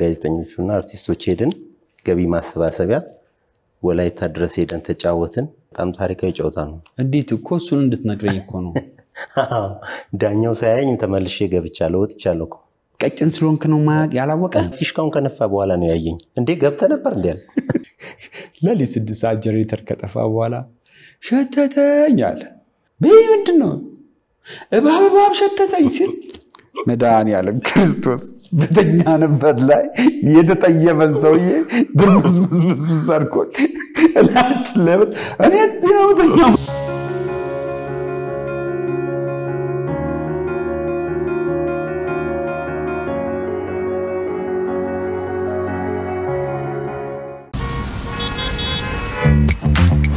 ጋዜጠኞቹና አርቲስቶች ሄድን ገቢ ማሰባሰቢያ ወላይታ ድረስ ሄደን ተጫወትን በጣም ታሪካዊ ጨዋታ ነው እንዴት እኮ እሱን እንድትነግረኝ እኮ ነው ዳኛው ሳያየኝ ተመልሼ ገብቻለሁ ወጥቻለሁ እኮ ቀጭን ስለሆንክ ነው ማያቅ ያላወቀ ፊሽካውን ከነፋ በኋላ ነው ያየኝ እንዴ ገብተ ነበር እንዴ ለሊት 6 ሰዓት ጀነሬተር ከጠፋ በኋላ ሸተተኝ አለ ምንድነው እባብ ሸተተኝ ሲል መድኃኒዓለም ክርስቶስ በተኛንበት ላይ የተጠየመን ሰውዬ ድርምዝምዝምዝ ሰርኮት እላችን ለበት እኔ ተኛው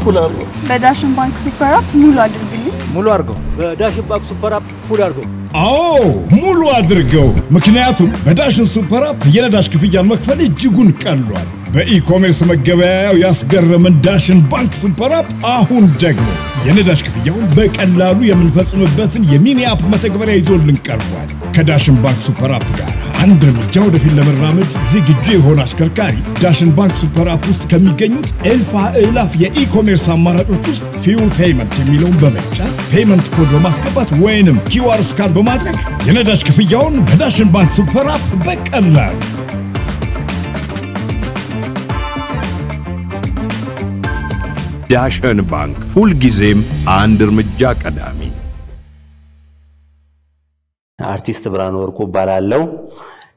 ፉላርጎ በዳሽን ባንክ ሱፐር አፕ ሙሉ አድርግልኝ ሙሉ አድርገው በዳሽን ባንክ ሱፐር አፕ ሙሉ አድርገው አዎ ሙሉ አድርገው ምክንያቱም በዳሽን ሱፐር አፕ የነዳጅ ክፍያን መክፈል እጅጉን ቀሏል በኢኮሜርስ መገበያያው ያስገረመን ዳሽን ባንክ ሱፐር አፕ አሁን ደግሞ የነዳጅ ክፍያውን በቀላሉ የምንፈጽምበትን የሚኒ አፕ መተግበሪያ ይዞልን ቀርቧል ከዳሽን ባንክ ሱፐር አፕ ጋር አንድ እርምጃ ወደፊት ለመራመድ ዝግጁ የሆነ አሽከርካሪ ዳሽን ባንክ ሱፐር አፕ ውስጥ ከሚገኙት እልፍ አእላፍ የኢኮሜርስ አማራጮች ውስጥ ፊውል ፔመንት የሚለውን በመጫን ፔመንት ኮድ በማስገባት ወይንም ኪውአር ስካን በማድረግ የነዳጅ ክፍያውን በዳሽን ባንክ ሱፐር አፕ በቀላሉ ዳሽን ባንክ ሁልጊዜም አንድ እርምጃ ቀዳሚ አርቲስት ብርሃኑ ወርቁ ባላለው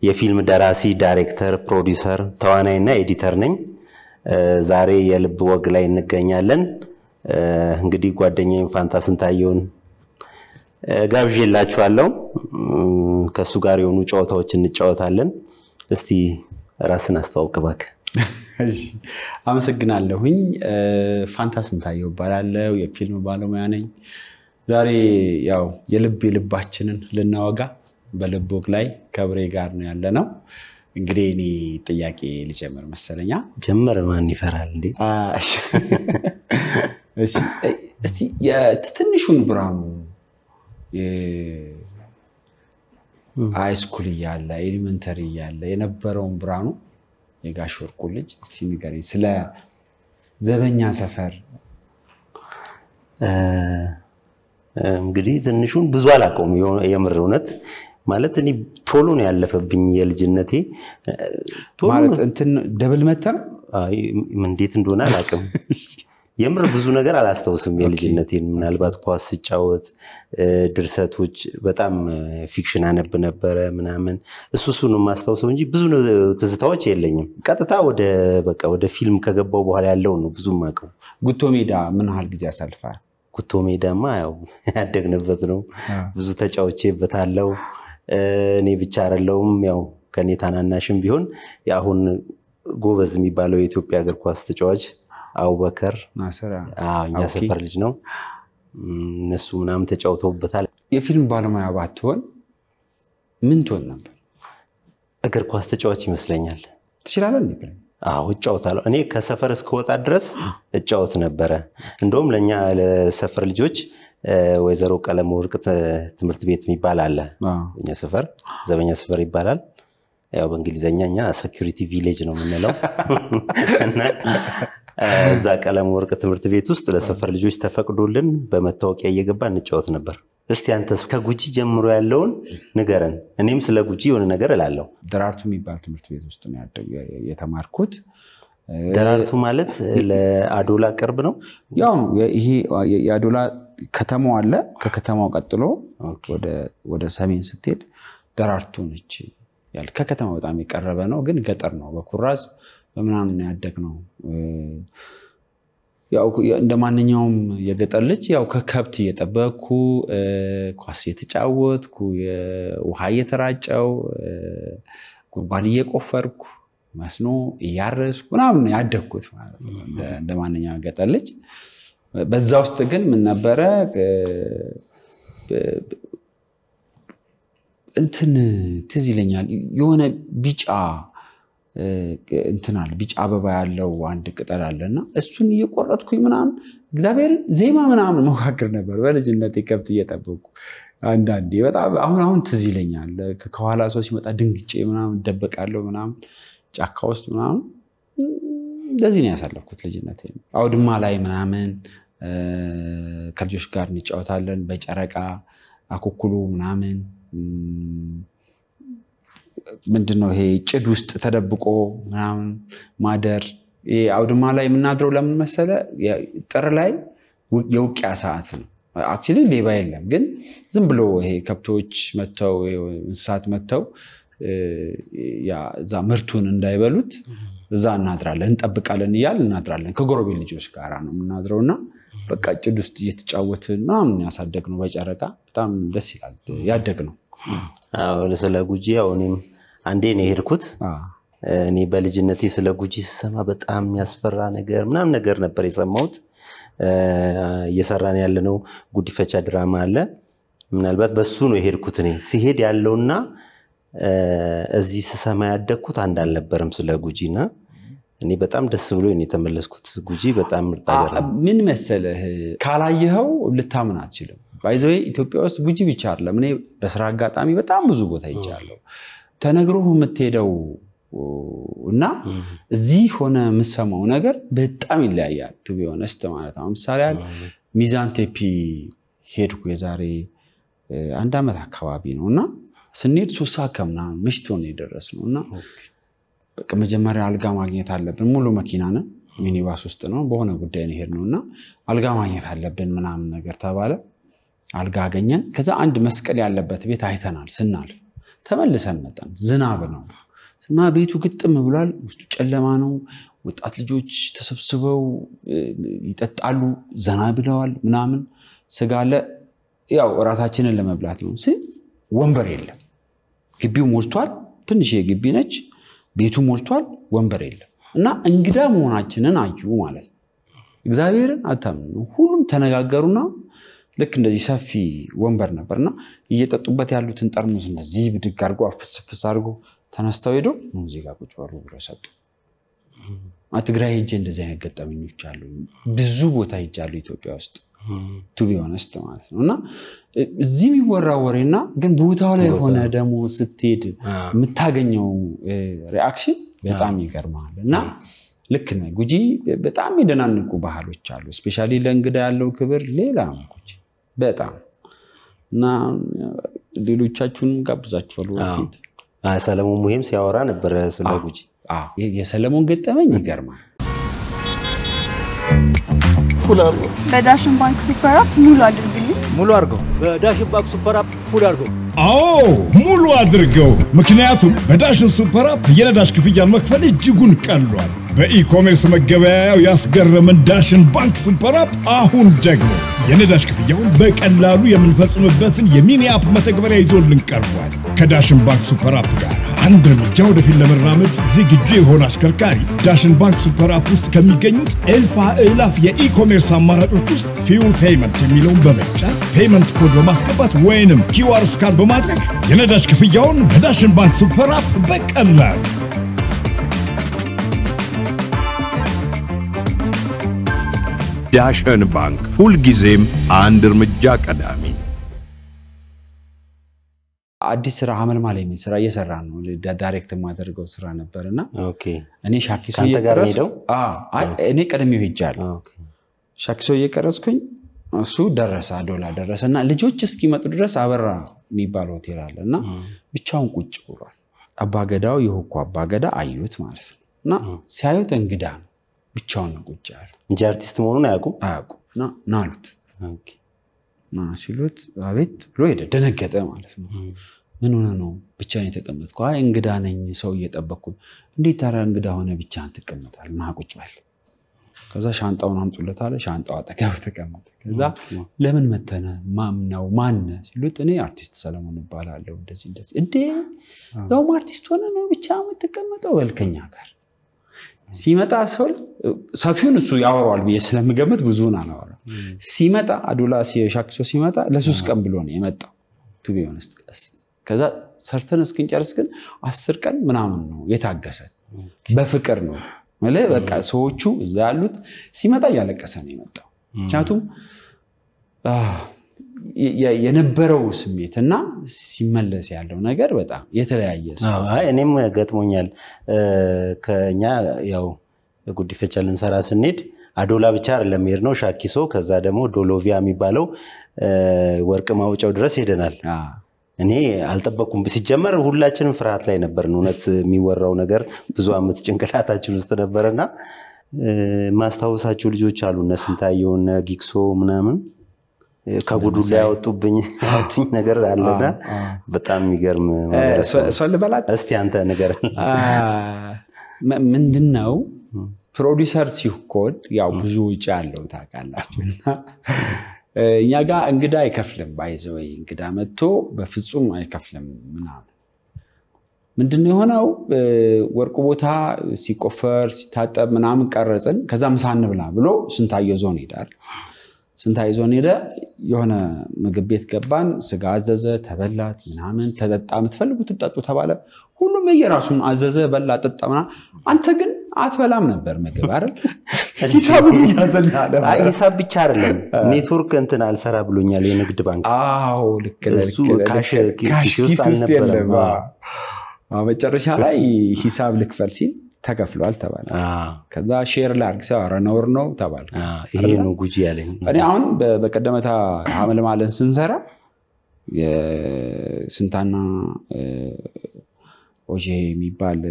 የፊልም ደራሲ ዳይሬክተር ፕሮዲዩሰር ተዋናይና ኤዲተር ነኝ ዛሬ የልብ ወግ ላይ እንገኛለን እንግዲህ ጓደኛዬን ፋንታስን ታየውን ጋብዤላችኋለሁ ከሱ ጋር የሆኑ ጨዋታዎችን እንጫወታለን እስቲ ራስን አስተዋውቅ ባክ እሺ አመሰግናለሁኝ ፋንታስን ታየው ባላለው የፊልም ባለሙያ ነኝ ዛሬ ያው የልባችንን ልናወጋ በልብ ወግ ላይ ከብሬ ጋር ነው ያለነው እንግዲህ እኔ ጥያቄ ልጀምር መሰለኛ ጀመረ ማን ይፈራል እንዴ እሺ እስቲ የትንሹን ብርሃኑ ሃይስኩል ያለ ኤሌመንተሪ ያለ የነበረውን ብርሃኑ የጋሽ ወርቁ ልጅ እስቲ ንገረኝ ስለ ዘበኛ ሰፈር እንግዲህ ትንሹን ብዙ አላቀውም የምር እውነት ማለት እኔ ቶሎ ነው ያለፈብኝ የልጅነቴ ቶሎ ማለት እንትን ደብል መተር አይ እንዴት እንደሆነ አላቀም የምር ብዙ ነገር አላስተውስም የልጅነቴን ምናልባት ኳስ ሲጫወት ድርሰቶች በጣም ፊክሽን አነብ ነበር ምናምን እሱሱን ማስተውሰው እንጂ ብዙ ትዝታዎች የለኝም ቀጥታ ወደ ፊልም ከገባው በኋላ ያለው ነው ብዙ ማቀው ጉቶ ሜዳ ምን ያህል ጊዜ አሳልፋል ጉቶ ሜዳማ ያው ያደግንበት ነው ብዙ ተጫውቼበታለሁ እኔ ብቻ አይደለሁም ያው ከኔ ታናናሽም ቢሆን ያሁን ጎበዝ የሚባለው የኢትዮጵያ እግር ኳስ ተጫዋች አቡበከር ናሰራ እኛ ሰፈር ልጅ ነው እነሱ ምናምን ተጫውተውበታል የፊልም ባለሙያ ባትሆን ምን ትሆን ነበር እግር ኳስ ተጫዋች ይመስለኛል ትችላለህ እንዴ እጫወታለሁ እኔ ከሰፈር እስከወጣ ድረስ እጫወት ነበር እንደውም ለኛ ለሰፈር ልጆች ወይዘሮ ቀለም ወርቅ ትምህርት ቤት የሚባል አለ እኛ ሰፈር ዘበኛ ሰፈር ይባላል ያው በእንግሊዘኛኛ ሴኩሪቲ ቪሌጅ ነው የምንለው እና እዛ ቀለም ወርቅ ትምህርት ቤት ውስጥ ለሰፈር ልጆች ተፈቅዶልን በመታወቂያ እየገባ እንጫወት ነበር እስቲ አንተስ ከጉጂ ጀምሮ ያለውን ንገረን እኔም ስለ ጉጂ የሆነ ነገር እላለሁ ደራርቱ የሚባል ትምህርት ቤት ውስጥ ነው የተማርኩት ደራርቱ ማለት ለአዶላ ቅርብ ነው ያው ይሄ የአዶላ ከተማው አለ ከከተማው ቀጥሎ ወደ ሰሜን ስትሄድ ደራርቱ ነች ያል ከከተማው በጣም የቀረበ ነው ግን ገጠር ነው በኩራዝ በመናምን ያደግነው ያው እንደማንኛውም የገጠር ልጅ ያው ከከብት እየጠበቅኩ ኳስ እየተጫወትኩ ውሃ እየተራጨው ጉድጓድ እየቆፈርኩ መስኖ እያረስኩ ምናምን ያደግኩት ማለት ነው እንደማንኛውም ገጠር ልጅ በዛ ውስጥ ግን ምን ነበረ እንትን ትዝ ይለኛል የሆነ ቢጫ እንትናል ቢጫ አበባ ያለው አንድ ቅጠል አለና እሱን እየቆረጥኩኝ ምናምን እግዚአብሔር ዜማ ምናምን መካከር ነበር በልጅነቴ ከብት እየጠበቁ አንዳንዴ በጣም አሁን ትዝ ይለኛል ከኋላ ሰው ሲመጣ ድንግጬ ምናምን ደበቃለሁ ምናምን ጫካ ውስጥ ምናምን እንደዚህ ነው ያሳለፍኩት ልጅነቴ አውድማ ላይ ምናምን ከልጆች ጋር እንጫወታለን በጨረቃ አኩኩሉ ምናምን ምንድነው ይሄ ጭድ ውስጥ ተደብቆ ምናምን ማደር አውድማ ላይ የምናድረው ለምን መሰለ ጥር ላይ የውቂያ ሰዓት ነው አክቹሊ ሌባ የለም ግን ዝም ብሎ ይሄ ከብቶች መተው እንስሳት መተው ያ ዛ ምርቱን እንዳይበሉት እዛ እናድራለን እንጠብቃለን ይያል እናድራለን ከጎረቤት ልጆች ጋር ነው እናድረውና በቃ ጭድ ውስጥ እየተጫወትን ምናምን ያሳደግነው በጨረቃ በጣም ደስ ይላል ያደግነው አዎ ለስለ ጉጂ አሁንም አንዴ ነው ሄድኩት እኔ በልጅነቴ ስለ ጉጂ ሲሰማ በጣም ያስፈራ ነገር ምናምን ነገር ነበር የሰማሁት እየሰራን ያለነው ጉዲፈቻ ድራማ አለ ምናልባት በሱ ነው ሄድኩት እኔ ሲሄድ ያለውና እዚህ ሲሰማ ያደግኩት አንድ አልነበረም ስለ ጉጂና እኔ በጣም ደስ ብሎ እኔ ተመለስኩት ጉጂ በጣም ምርጥ ሀገር ምን መሰለህ ካላየኸው ልታምን አትችልም ባይዘው ኢትዮጵያ ውስጥ ጉጂ ብቻ አይደለም እኔ በስራ አጋጣሚ በጣም ብዙ ቦታ ይቻላል ተነግሮህ የምትሄደው እና እዚህ ሆነ የምሰማው ነገር በጣም ይለያያል ቱ ቢ ኦነስት ማለት ነው ምሳሌ ሚዛን ቴፒ ሄድኩ የዛሬ አንድ አመት አካባቢ ነውና ስንሄድ 3 ሰዓት ከምናምን ምሽቶ ነው የደረስነውና በቃ መጀመሪያ አልጋ ማግኘት አለብን ሙሉ መኪና ነው ሚኒባስ ውስጥ ነው በሆነ ጉዳይ ነው ሄድነውና አልጋ ማግኘት አለብን ምናምን ነገር ተባለ አልጋ አገኘን ከዛ አንድ መስቀል ያለበት ቤት አይተናል ስናል ተመልሰን መጣን ዝናብ ነው ስማ ቤቱ ግጥም ብሏል ውስጡ ጨለማ ነው ወጣት ልጆች ተሰብስበው ይጠጣሉ ዘና ብለዋል ምናምን ስጋለ ያው ራታችንን ለመብላት ነው ወንበር የለም ግቢው ሞልቷል ትንሽ የግቢ ነች ቤቱ ሞልቷል ወንበር የለም እና እንግዳ መሆናችንን አዩ ማለት እግዚአብሔርን አታምኑ ሁሉም ተነጋገሩና ልክ እንደዚህ ሰፊ ወንበር ነበርና እየጠጡበት ያሉትን ጠርሙስ እንደዚህ ብድግ አድርጎ አፍስፍስ አድርጎ ተነስተው ሄዶ ሙዚቃ ቁጭ ብሎ ብሎ ሰጡ አትግራይ ሄጄ እንደዚህ አይነት ገጠመኞች አሉ ብዙ ቦታ ሄጃሉ ኢትዮጵያ ውስጥ ቱ ቢ ኦነስት ማለት ነውና እዚህ የሚወራው ወሬና ግን ቦታው ላይ ሆነ ደሞ ስትሄድ የምታገኘው ሪአክሽን በጣም ይገርማልና ልክ ነው ጉጂ በጣም ይደናንቁ ባህሎች አሉ ስፔሻሊ ለእንግዳ ያለው ክብር ሌላ ነው ጉጂ በጣም እና ሌሎቻችሁንም ጋብዛችኋል ወጥት ሰለሞን ሙሄም ሲያወራ ነበር ስለ ጉጂ የሰለሞን ገጠመኝ ይገርማል full argo. በዳሽን ባንክ ሱፐር አፕ ሙሉ አድርግልኝ። ሙሉ አድርገው። በዳሽን ባንክ ሱፐር አፕ ፉል አድርገው። አዎ ሙሉ አድርገው። ምክንያቱም በዳሽን ሱፐር አፕ የነዳጅ ክፍያን መክፈል እጅጉን ቀሏል። በኢኮሜርስ መገበያያው ያስገረመን ዳሽን ባንክ ሱፐር አፕ አሁን ደግሞ የነዳጅ ክፍያውን በቀላሉ የምንፈጽምበትን የሚኒ አፕ መተግበሪያ ይዞልን ቀርቧል። ከዳሽን ባንክ ሱፐር አፕ ጋር አንድ እርምጃ ወደፊት ለመራመድ ዝግጁ የሆነ አሽከርካሪ ዳሽን ባንክ ሱፐር አፕ ውስጥ ከሚገኙት እልፍ አእላፍ የኢኮሜርስ አማራጮች ውስጥ ፊውል ፔይመንት የሚለውን በመጫን ፔይመንት ኮድ በማስገባት ወይንም ኪውአር ስካን በማድረግ የነዳጅ ክፍያውን በዳሽን ባንክ ሱፐር አፕ በቀላሉ ዳሽን ባንክ ሁልጊዜም አንድ እርምጃ ቀዳሚ። አዲስ ስራ አመልማል የሚል ስራ እየሰራ ነው። ዳይሬክት ማደርገው ስራ ነበርና ኦኬ እኔ ሻኪሶ እየቀረስኩ እኔ ቀደም ይሄጃለሁ። ሻኪሶ እየቀረስኩኝ እሱ ደረሰ ዶላ ደረሰና ልጆች እስኪመጡ ድረስ አበራ የሚባል ሆቴል አለና ብቻውን ቁጭ ብሏል። አባገዳው የሆኩ አባገዳ አዩት ማለት ነውና ሲያዩት እንግዳ ነው ብቻውን ቁጭ ያለ እንጂ አርቲስት መሆኑን አያውቁና ናሉት ኦኬ ሲሉት አቤት ብሎ ሄደ። ደነገጠ ማለት ነው። ምን ሆነ ነው ብቻዬን ተቀመጥኩ? አይ እንግዳ ነኝ ሰው እየጠበቅኩ። እንዴት ታራ እንግዳ ሆነ ብቻህን ተቀመጣል? ና ቁጭ በል። ከዛ ሻንጣውን አምጡለት አለ። ሻንጣው አጠገብ ተቀመጠ። ከዛ ለምን መተነ ማን ሲሉት እኔ አርቲስት ሰለሞን እባላለሁ እንደዚህ እንዴ ያው አርቲስት ሆነ ነው ብቻህን ተቀመጠው ወልከኛ ጋር ሲመጣ ሰው ሰፊውን እሱ ያወራዋል ብዬ ስለምገመት ብዙውን አላወራም። ሲመጣ አዱላ ሲሻክሶ ሲመጣ ለሶስት ቀን ብሎ ነው የመጣው ቱ ቢ ኦነስት። ከዛ ሰርተን እስክንጨርስ ግን 10 ቀን ምናምን ነው የታገሰ። በፍቅር ነው ማለት በቃ ሰዎቹ እዛ ያሉት ሲመጣ ያለቀሰ ነው የመጣው ምክንያቱም የነበረው ስሜትና ሲመለስ ያለው ነገር በጣም የተለያየ ነው አይ እኔም ገጥሞኛል ከኛ ያው ጉዲፈቻ ልንሰራ ስንሄድ አዶላ ብቻ አይደለም ሄር ነው ሻኪሶ ከዛ ደግሞ ዶሎቪያ የሚባለው ወርቅ ማውጫው ድረስ ሄደናል እኔ አልጠበቅኩም ሲጀመር ሁላችንም ፍርሃት ላይ ነበርን እውነት የሚወራው ነገር ብዙ አመት ጭንቅላታችን ውስጥ ነበርና ማስተዋወሳቸው ልጆች አሉ ነስንታየውና ጊክሶ ምናምን ከጉዱ ላይ ያወጡብኝ ነገር አለና በጣም የሚገርም ማለት ሰልበላት እስቲ አንተ ነገር ምንድነው ፕሮዲዩሰር ሲኮድ ያው ብዙ ውጪ ያለው ታውቃላችሁና እኛ ጋር እንግዳ አይከፍልም ባይዘው እንግዳ መጥቶ በፍጹም አይከፍልም ምንድነው የሆነው ወርቁ ቦታ ሲቆፈር ሲታጠብ ምናምን ቀረጽን ከዛ ምሳን ብላ ብሎ ስንታየ ዞን ሄዳል ስንታየ ዞን ሄደ የሆነ ምግብ ቤት ገባን ስጋ አዘዘ ተበላት ምናምን ተጠጣ የምትፈልጉት ተጠጡ ተባለ ሁሉም የራሱን አዘዘ በላ ጠጣና አንተ ግን አትበላም ነበር ምግብ አይደል ሂሳብ ያዘላለ አይ ሂሳብ ብቻ አይደለም ኔትወርክ እንትን አልሰራ ብሎኛል የንግድ ባንክ አዎ ልክ እሱ ካሽ ኪስ አልነበረም መጨረሻ ላይ ሂሳብ ልክፈል ሲል ተከፍሏል ተባለ ከዛ ሼር ላርግ ሰራ ነው ተባለ ይሄ ነው ጉጂ ያለኝ እኔ አሁን በቀደመታ አመል ማለን ስንሰራ የስንታና ኦጄ የሚባል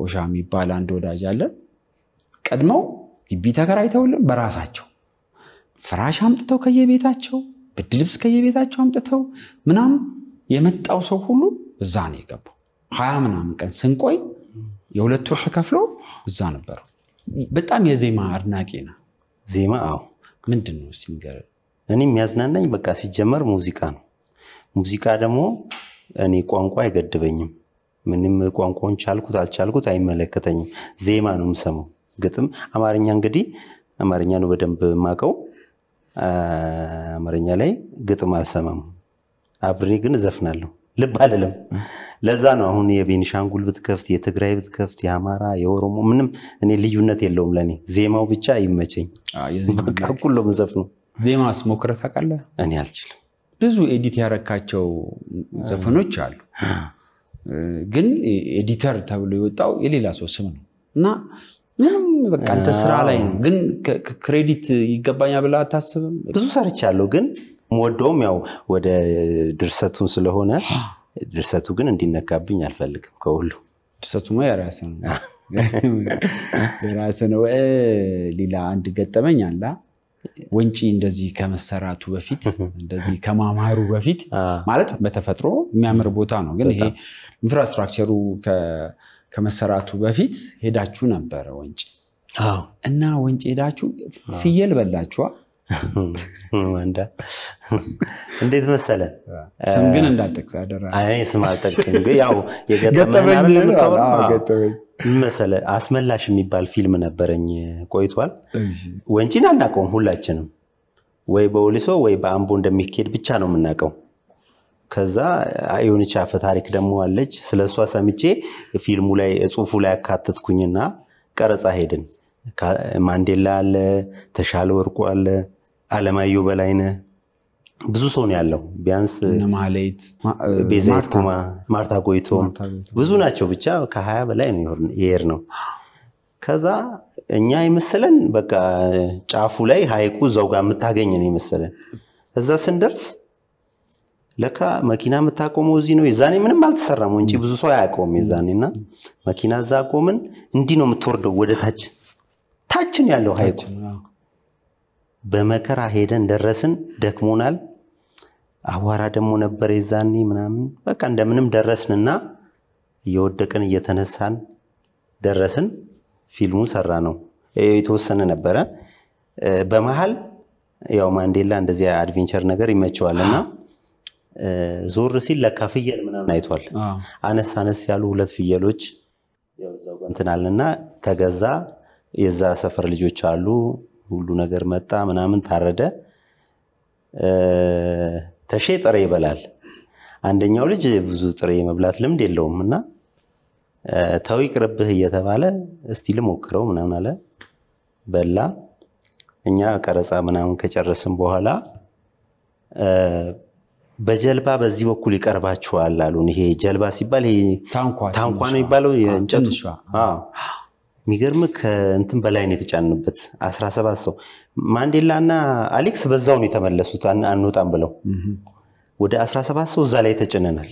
ኦሻ የሚባል አንድ ወዳጅ አለ ቀድመው ግቢ ተከራይተውልን በራሳቸው ፍራሽ አምጥተው ከየቤታቸው ብድልብስ ከየቤታቸው አምጥተው ምናምን የመጣው ሰው ሁሉ እዛ ነው የገባው 20 ምናምን ቀን ስንቆይ የሁለት ወር ተከፍሎ እዛ ነበር በጣም የዜማ አድናቂ ነው ዜማ አዎ ምንድነው ሲንገር እኔ የሚያዝናናኝ በቃ ሲጀመር ሙዚቃ ነው ሙዚቃ ደግሞ እኔ ቋንቋ አይገድበኝም ምንም ቋንቋውን ቻልኩት አልቻልኩት አይመለከተኝም ዜማ ነው የምሰማው ግጥም አማርኛ እንግዲህ አማርኛ ነው በደንብ ማቀው አማርኛ ላይ ግጥም አልሰማም አብሬ ግን ዘፍናለሁ ልብ አይደለም ለዛ ነው አሁን የቤኒሻንጉል ብትከፍት የትግራይ ብትከፍት የአማራ የኦሮሞ ምንም እኔ ልዩነት የለውም ለኔ ዜማው ብቻ ይመቸኝ በቃ ሁሉም ዘፍኑ ዜማስ ሞክረህ ታውቃለህ እኔ አልችልም ብዙ ኤዲት ያረካቸው ዘፈኖች አሉ ግን ኤዲተር ተብሎ ይወጣው የሌላ ሰው ስም ነው እና ምንም በቃ አንተ ስራ ላይ ነው ግን ክሬዲት ይገባኛል ብላ አታስብም ብዙ ሰርቻለሁ ግን ሞዶም ያው ወደ ድርሰቱን ስለሆነ ድርሰቱ ግን እንዲነካብኝ አልፈልግም ከሁሉ ድርሰቱ ነው ያራሰ ነው ያራሰ ነው ሌላ አንድ ገጠመኝ አለ ወንጪ እንደዚህ ከመሰራቱ በፊት እንደዚህ ከማማሩ በፊት ማለት በተፈጥሮ የሚያምር ቦታ ነው ግን ይሄ ኢንፍራስትራክቸሩ ከመሰራቱ በፊት ሄዳችሁ ነበር ወንጪ አዎ እና ወንጪ ሄዳችሁ ፍየል በላችኋ ወንዳ እንዴት መሰለ ስም ግን እንዳትጠቅስ አደራ አይ ስም አልጠቅስም ግን ያው የገጠመኝ አይደለም ገጠመኝ መሰለ አስመላሽ የሚባል ፊልም ነበረኝ ቆይቷል ወንጪን አናቀውም ሁላችንም ወይ በወሊሶ ወይ በአምቦ እንደሚኬድ ብቻ ነው የምናቀው ከዛ አይዮንቻ ፈታሪክ ደግሞ አለች ስለሷ ሰምቼ ፊልሙ ላይ ጽሁፉ ላይ አካተትኩኝና ቀረጻ ሄድን ማንዴላ አለ ተሻለ ወርቁ አለ አለማየሁ በላይነ ብዙ ሰው ነው ያለው ቢያንስ ማህሌት ቤዛይት ኩማ ማርታ ጎይቶም ብዙ ናቸው ብቻ ከ20 በላይ ነው ይሄር ነው ከዛ እኛ ይመስለን በቃ ጫፉ ላይ ሃይቁ ዘው ጋር መታገኝ ነው ይመስለን እዛ ስንደርስ ለካ መኪና መታቆመው እዚህ ነው የዛኔ ምንም አልተሰራም ወንጪ ብዙ ሰው ያቆም የዛኔና መኪና እዛ ቆምን እንዲ ነው የምትወርደው ወደ ታችን ያለው ሃይቁ በመከራ ሄደን ደረስን ደክሞናል አዋራ ደግሞ ነበር የዛኔ ምናምን በቃ እንደምንም ደረስንና እየወደቀን እየተነሳን ደረስን ፊልሙ ሰራ ነው የተወሰነ ነበረ በመሃል ያው ማንዴላ እንደዚህ አድቬንቸር ነገር ይመቸዋልና ዞር ሲል ለካ ፍየል ምናምን አይቷል አነስ ያሉ ሁለት ፍየሎች ያው ዘው እንተናልና ተገዛ የዛ ሰፈር ልጆች አሉ ሁሉ ነገር መጣ ምናምን ታረደ ተሼ ጥሬ ይበላል አንደኛው ልጅ ብዙ ጥሬ መብላት ልምድ የለውምና ተው ይቅርብህ እየተባለ እስቲ ልሞክረው ምናምን አለ በላ እኛ ቀረጻ ምናምን ከጨረስን በኋላ በጀልባ በዚህ በኩል ይቀርባቸዋል አሉን ይሄ ጀልባ ሲባል ይሄ ታንኳ ነው የሚባለው የእንጨት የሚገርም ከእንትን በላይ ነው የተጫነበት 17 ሰው ማንዴላና አሌክስ በዛው ነው የተመለሱት አንወጣም ብለው ወደ 17 ሰው እዛ ላይ ተጨነናል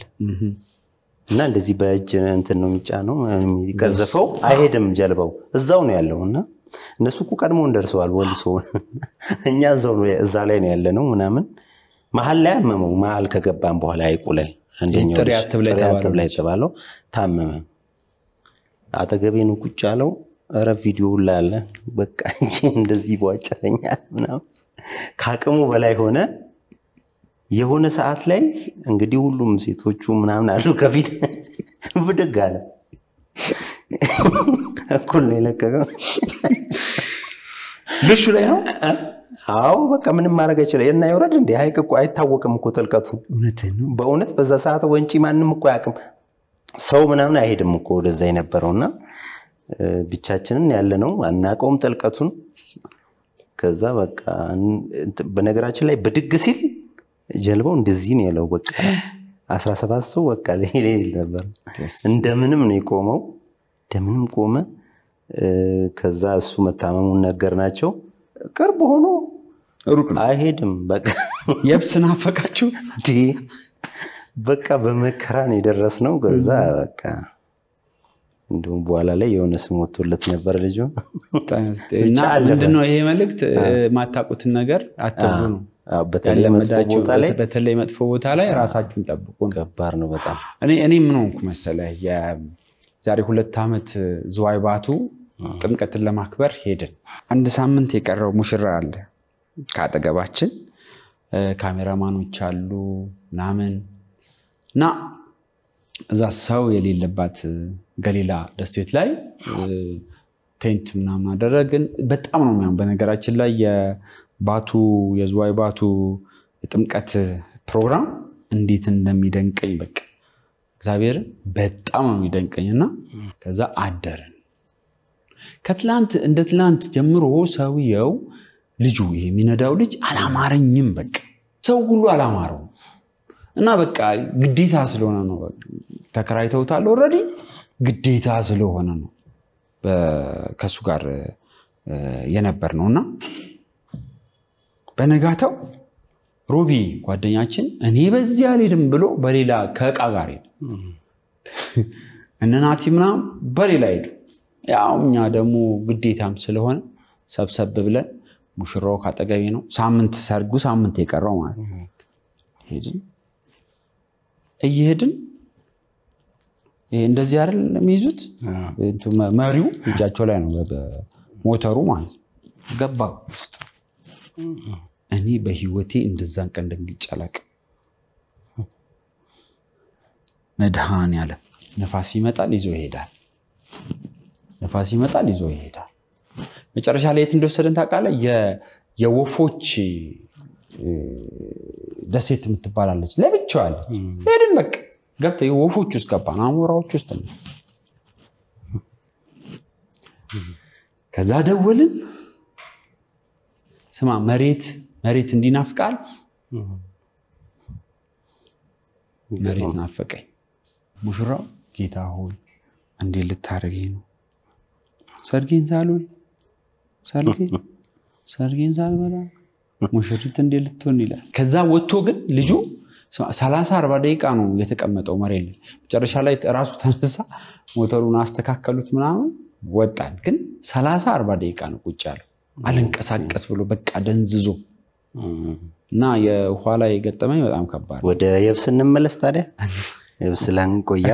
እና እንደዚህ በእጅ እንትን ነው የሚጫነው የሚቀዘፈው አይሄድም ጀልባው እዛው ነው ያለውና እነሱ እኮ ቀድሞ እንደርሰዋል ወልሶ እኛ እዛ ላይ ነው ያለነው ምናምን መሃል ላይ አመመው መሃል ከገባን በኋላ አይቁ ላይ አንደኛው ጥሪያት ብላይ ተባለው ታመመ አጠገቤ ነው ቁጭ ያለው አረ ቪዲዮ ላይ አለ በቃ እንጂ እንደዚህ በዋጫኛል ምናምን ካቀሙ በላይ ሆነ የሆነ ሰዓት ላይ እንግዲህ ሁሉም ሴቶቹ ምናምን አሉ ከፊት ብድግ አለ እኩል ነው ለቀቀው ልሹ ላይ ነው አው በቃ ምንም ማድረግ አይችልም እና ይወረድ እንዴ ሀይቅ እኮ አይታወቅም እኮ ተልቀቱ በእውነት በዛ ሰዓት ወንጪ ማንንም እኮ ያቅም ሰው ምናምን አይሄድም እኮ ወደዛ የነበረውና ብቻችንን ያለነው አናቀውም ተልቀቱን ከዛ በቃ በነገራችን ላይ በድግ ሲል ጀልባው እንደዚህ ነው ያለው በቃ 17 ሰው በቃ ሌላ ነበር እንደምንም ነው የቆመው እንደምንም ቆመ ከዛ እሱ መታመሙን ነገርናቸው ቅርብ ሆኖ ሩቅ ነው አይሄድም በቃ የብስና ፈቃችሁ በቃ በመከራን የደረስነው ከዛ በቃ እንደውም በኋላ ላይ የሆነ ስም ወጥቶለት ነበር ልጅ እና ምንድነው ይሄ መልእክት ማታቁትን ነገር አትብሉ ነው በተለይ መጥፎ ቦታ ላይ ራሳችሁን ጠብቁ ከባድ ነው በጣም እኔ ምን ሆንኩ መሰለህ የዛሬ 2 አመት ዝዋይ ባቱ ጥምቀትን ለማክበር ሄድን አንድ ሳምንት የቀረው ሙሽራ አለ ካጠገባችን ካሜራማኖች አሉ ናምንና እዛ ሰው የሌለባት ገሊላ ደሴት ላይ ቴንት ምናምን አደረግን በጣም ነው የሚያም በነገራችን ላይ የባቱ የዝዋይ ባቱ የጥምቀት ፕሮግራም እንዴት እንደሚደንቀኝ በቃ እግዚአብሔር በጣም ነው የሚደንቀኝና ከዛ አደረን ከትላንት እንደ ትላንት ጀምሮ ሰውየው ልጁ የሚነዳው ልጅ አላማረኝም በቃ ሰው ሁሉ አላማረው እና በቃ ግዴታ ስለሆነ ነው ተከራይተውታል ኦሬዲ ግዴታ ስለሆነ ነው ከሱ ጋር የነበርነውና በነጋታው ሮቢ ጓደኛችን እኔ በዚያ አልሄድም ብሎ በሌላ ከቃ ጋር ሄደ እናናቲ ምናም በሌላ ሄዱ ያው እኛ ደግሞ ግዴታም ስለሆነ ሰብሰብ ብለን ሙሽራው ካጠገቤ ነው ሳምንት ሰርጉ ሳምንት የቀረው ማለት ሄድን እየሄድን እንደዚህ አይደል የሚይዙት መሪው እጃቸው ላይ ነው በሞተሩ ማለት ገባ ውስጥ እኔ በህይወቴ እንደዛን ቀን እንደሚጫላቅ መድሃን ያለ ነፋስ ይመጣል ይዞ ይሄዳል መጨረሻ ላይ እንደወሰደን ታውቃለህ የወፎች ደሴት የምትባላለች ለብቻው አለች ሄድን በቃ ገብተው የወፎች ውስጥ ገባን አሞራዎች ውስጥ ነው ከዛ ደወልን ስማ መሬት እንዲናፍቃል መሬት ናፈቀኝ ሙሽራው ጌታ ሆይ እንዴ ልታረገኝ ነው ሰርጌን ሳልውል ሰርጌን ሳልበላ ሙሽሪት እንዴ ልትሆን ይላል ከዛ ወጥቶ ግን ልጁ 30-40 ደቂቃ ነው የተቀመጠው መሬት መጨረሻ ላይ ራሱ ተነሳ ሞተሩን አስተካከሉት ምናምን ወጣን ግን 30-40 ደቂቃ ነው ቁጭ ያለው አለንቀሳቀስ ብሎ በቃ ደንዝዞ እና የኋላ የገጠመኝ በጣም ከባድ ወደ የብስ እንመለስ ታዲያ የብስላን ቆያ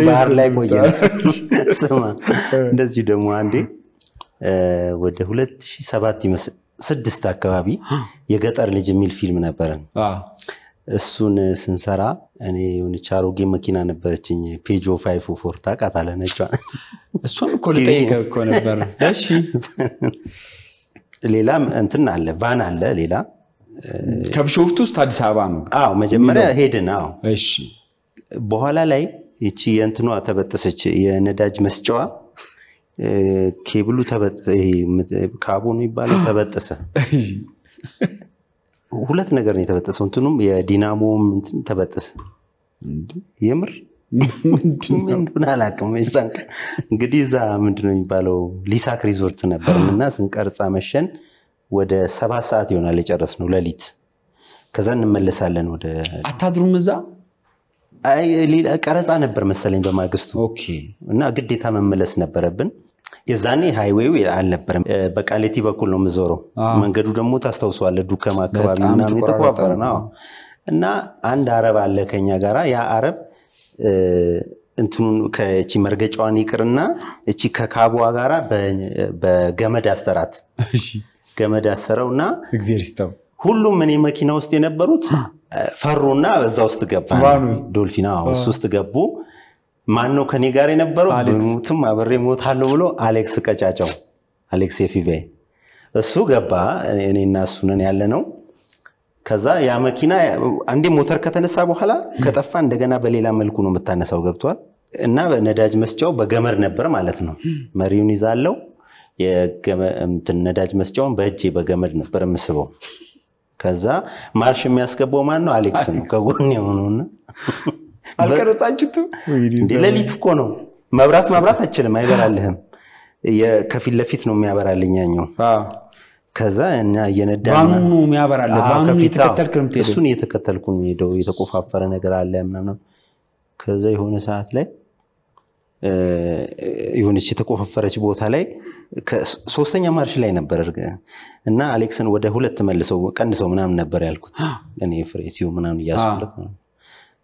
ባህር ላይ ቆያ ስማ እንደዚህ ደግሞ አንዴ ወደ 2007 ይመስል 6 አካባቢ የገጠር ልጅ የሚል ፊልም ነበረን እሱን ስንሰራ እኔ የሆነች አሮጌ መኪና ነበረችኝ ፔጆ 504 ታውቃታለህ ነጯ እሱን እኮ ልጠይቅህ እኮ ነበር እሺ ሌላም እንትን አለ ቫን አለ ሌላ ከብሾፍቱ ውስጥ አዲስ አበባ ነው አዎ መጀመሪያ ሄድን አዎ እሺ በኋላ ላይ እቺ የእንትኗ ተበጠሰች የነዳጅ መስጫዋ ኬብሉ ተበጠሰ ካቦኑ ይባላል ተበጠሰ ሁለት ነገር ነው የተበጠሰው እንትኑም የዲናሞም እንትን ተበጠሰ የምር ምንድነው አላውቅም ይሳንክ እንግዲህ ዛ ምንድነው የሚባለው ሊሳክ ሪዞርት ነበርና ስንቀርጻ መሸን ወደ 7 ሰዓት ይሆናል የጨረስነው ለሊት ከዛ እንመለሳለን ወደ አታድሩም እዛ አይ ቀረጻ ነበር መሰለኝ በማግስቱ ኦኬ እና ግዴታ መመለስ ነበረብን የዛኔ ሃይዌው አልነበረም በቃሊቲ በኩል ነው መዞረው መንገዱ ደግሞ ታስተውሷለህ ዱከም አካባቢና የተቋፈረ ነው እና አንድ አረብ አለ ከኛ ጋራ ያ አረብ እንትኑን ከእቺ መርገጫዋን ይቅርና እቺ ከካቧ ጋራ በገመድ አስተራት እሺ ገመድ አሰረውና እግዚአብሔር ሁሉም እኔ መኪና ውስጥ የነበሩት ፈሩና በዛ ውስጥ ገባን ዶልፊና ውስጥ ገቡ ማን ነው ከኔ ጋር የነበረው በሙትም አብሬ ሞታለሁ ብሎ አሌክስ ቀጫጫው አሌክስ ኤፊቬ እሱ ገባ እኔና እሱ ነን ያለነው ከዛ ያ መኪና አንዴ ሞተር ከተነሳ በኋላ ከጠፋ እንደገና በሌላ መልኩ ነው መታነሳው ገብቷል እና በነዳጅ መስጫው በገመድ ነበር ማለት ነው መሪውን ይዛለው ነዳጅ መስጫውን በእጄ በገመድ ነበር መስበው ከዛ ማርሽ የሚያስገባው ማን ነው አሌክስ ነው ከጎን የሆነውና አልቀረጻችሁት ለሊት እኮ ነው መብራት አይችልም አይበራልህም የከፊል ለፊት ነው የሚያበራልኛው ከዛ እና የነዳና ባኑ የሚያበራልህ ባኑ የተከተልክም ትሄዱ እሱን የተከተልኩ ነው ሄደው የተቆፋፈረ ነገር አለ ምናምን ከዛ የሆነ ሰዓት ላይ የሆነች የተቆፋፈረች ቦታ ላይ ሶስተኛ ማርሽ ላይ ነበር እና አሌክስን ወደ ሁለት መልሰው ቀንሰው ምናምን ነበር ያልኩት እኔ ፍሬሲው ምናምን ያስፈልጥ ነው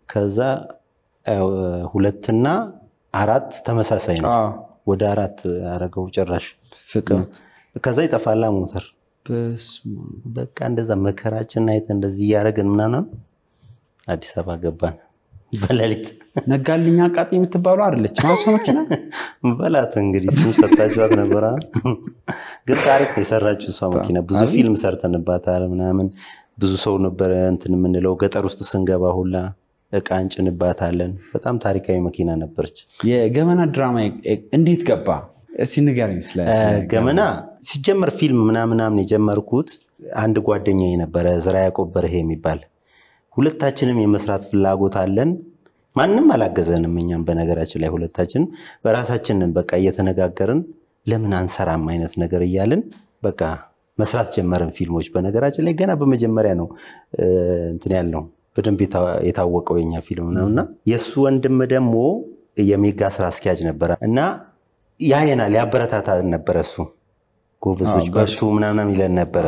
ከዛ 2 እና 4 ተመሳሳይ ነው ወደ 4 አረጋው ጭራሽ ፍጥነት ከዛ ይጠፋላ ሞተር በቃ እንደዛ መከራችን አይተ እንደዚህ ያረገን ምናምን አዲስ አበባ ገባን በለሊት ነጋልኛ አቃጥ የምትባለው አይደለች ማሶ መኪና በላት እንግዲህ ስም ሰጣጇት ነበር ግን ታሪክ የሰራችው እሷ መኪና ብዙ ፊልም ሰርተንባታል ምናምን ብዙ ሰው ነበር እንትን ምንለው ገጠር ውስጥ ስንገባ ሁላ እቃ እንጭንባታለን በጣም ታሪካዊ መኪና ነበርች የገመና ድራማ እንዴት ገባ እስቲ ንገረኝ ስለ ገመና ሲጀመር ፊልም ምናምን የጀመርኩት አንድ ጓደኛዬ ነበር ዘራ ያዕቆብ በርሄ የሚባል ሁለታችንም የመስራት ፍላጎት አለን ማንንም አላገዘንም እኛም በነገራችን ላይ ሁለታችን በራሳችንን በቃ እየተነጋገርን ለምን አንሰራም አይነት ነገር ይያልን በቃ መስራት ጀመርን ፊልሞች በነገራችን ላይ ገና በመጀመሪያ ነው እንትን ያለው በደንብ የታወቀው የኛ ፊልም ነውና የሱ ወንድም ደግሞ የሜጋ ስራ አስኪያጅ ነበር እና ያየናል ያበረታታ ነበር እሱ ጎበዞች በርቱ ምናምን ይለን ነበር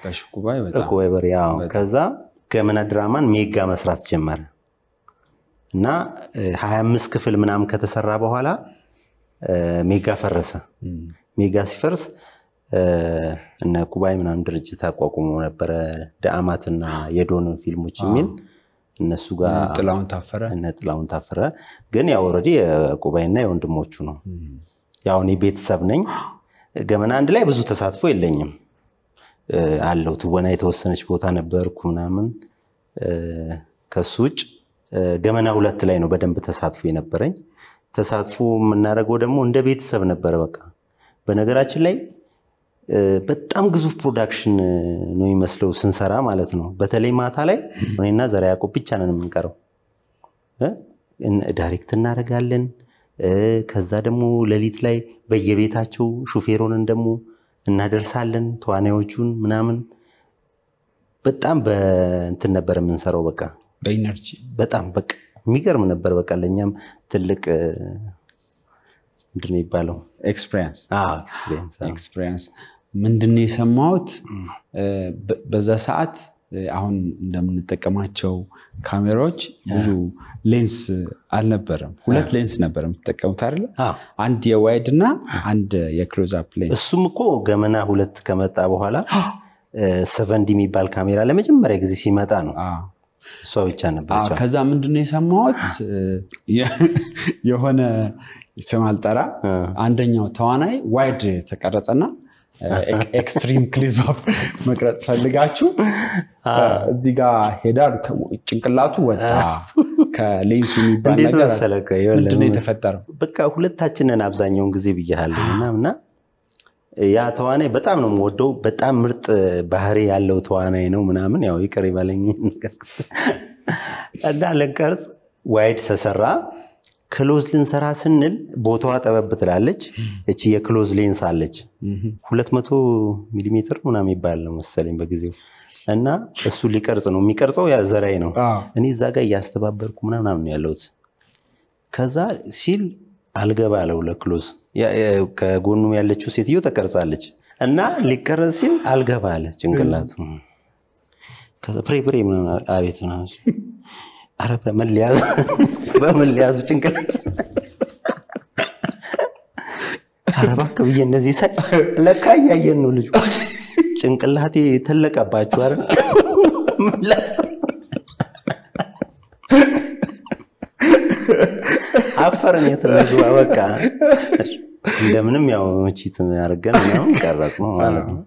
ጋሽኩባይ በጣም ቆይበር ያው ከዛ ገመና ድራማን ሜጋ መስራት ጀመረ እና 25 ክፍል ምናምን ከተሰራ በኋላ ሜጋ ፈረሰ ሜጋ ሲፈርስ እና ኩባይ ምናምን ድርጅት አቋቁሞ ነበር ዳአማትና የዶን ፊልሞች የሚል እነሱ ጋር ጥላውን ታፈረ ግን ያው ኦሬዲ ኩባይና የወንድሞቹ ነው ያው እኔ ቤተሰብ ነኝ ገመና አንድ ላይ ብዙ ተሳትፎ የለኝም አለው ትወና የተወሰነች ቦታ ነበርኩ ምናምን ከሱጭ ገመና 2 ላይ ነው በደንብ ተሳትፎ የነበረኝ ተሳትፎ ምናረገው ደግሞ እንደ ቤተሰብ ነበር በቃ በነገራችን ላይ በጣም ግዙፍ ፕሮዳክሽን ነው ይመስለው ስንሰራ ማለት ነው በተለይ ማታ ላይ እኔና ዘራ ያዕቆብ ብቻ ነን የምንቀረው ዳይሬክት እናረጋለን ከዛ ደግሞ ለሊት ላይ በየቤታቸው ሹፌሮንን ደግሞ እናደርሳለን ተዋናዮቹን ምናምን በጣም በእንትን ነበር የምንሰራው በቃ በኢነርጂ በጣም በቃ የሚገርም ነበር በቃ ለኛም ትልቅ ምንድነው ይባለው ኤክስፒሪየንስ ምንድነው የሰማሁት በዛ ሰዓት አሁን እንደምንጠቀማቸው ካሜራዎች ብዙ ሌንስ አልነበረም ሁለት ሌንስ ነበር የምትጠቀሙት አይደል አንድ የዋይድ እና አንድ የክሎዝ አፕ ሌንስ እሱም እኮ ገመና 2 ከመጣ በኋላ 70 የሚባል ካሜራ ለመጀመሪያ ጊዜ ሲመጣ ነው እሷ ብቻ ነበር ከዛ ምንድነው የሰማሁት የሆነ ስማልጠራ አንደኛው ተዋናይ ዋይድ ተቀረጸና ኤክስትሪም ክሎዝ አፕ መቅረጽ ፈልጋችሁ እዚህ ጋር ሄዳል ጭንቅላቱ ወጣ ከሌንሱ የሚባል ነገር ምንድን ነው የተፈጠረው? በቃ ሁለታችንን አብዛኛውን ጊዜ ብያለሁና ያ ተዋናይ በጣም ነው የምወደው። በጣም ምርጥ ባህሪ ያለው ተዋናይ ነው ምናምን ያው ይቅር ይበለኝ እና ለንቀርጽ ዋይድ ተሰራ። ክሎዝ ልንሰራ ስንል ቦታዋ ጠበብ ትላለች። እቺ የክሎዝ ሌንስ አለች 200 ሚሊ ሜትር ምናምን ይባል ነው መሰለኝ በጊዜው እና እሱ ሊቀርጽ ነው የሚቀርጸው ያ ዘራይ ነው። እኔ እዛ ጋር ያስተባበርኩ ምናምን ነው ያለሁት። ከዛ ሲል አልገባ አለው ለክሎዝ ከጎኑ ያለችው ሴትዮ ተቀርጻለች እና ሊቀረጽ ሲል አልገባ አለ ጭንቅላቱ። ከዛ ፕሬ ምናምን አቤት ምናምን አረ በመለያዙ ጭንቅላት አረ እባክህ ብዬ እነዚህ ሳይ ለካ እያየን ነው ልጁ ጭንቅላቴ ተለቀባችሁ አይደል አፈርን የተመዝዋ በቃ እንደምንም ያው ቺት ያርገን ነው ቀረጽ ነው ማለት ነው።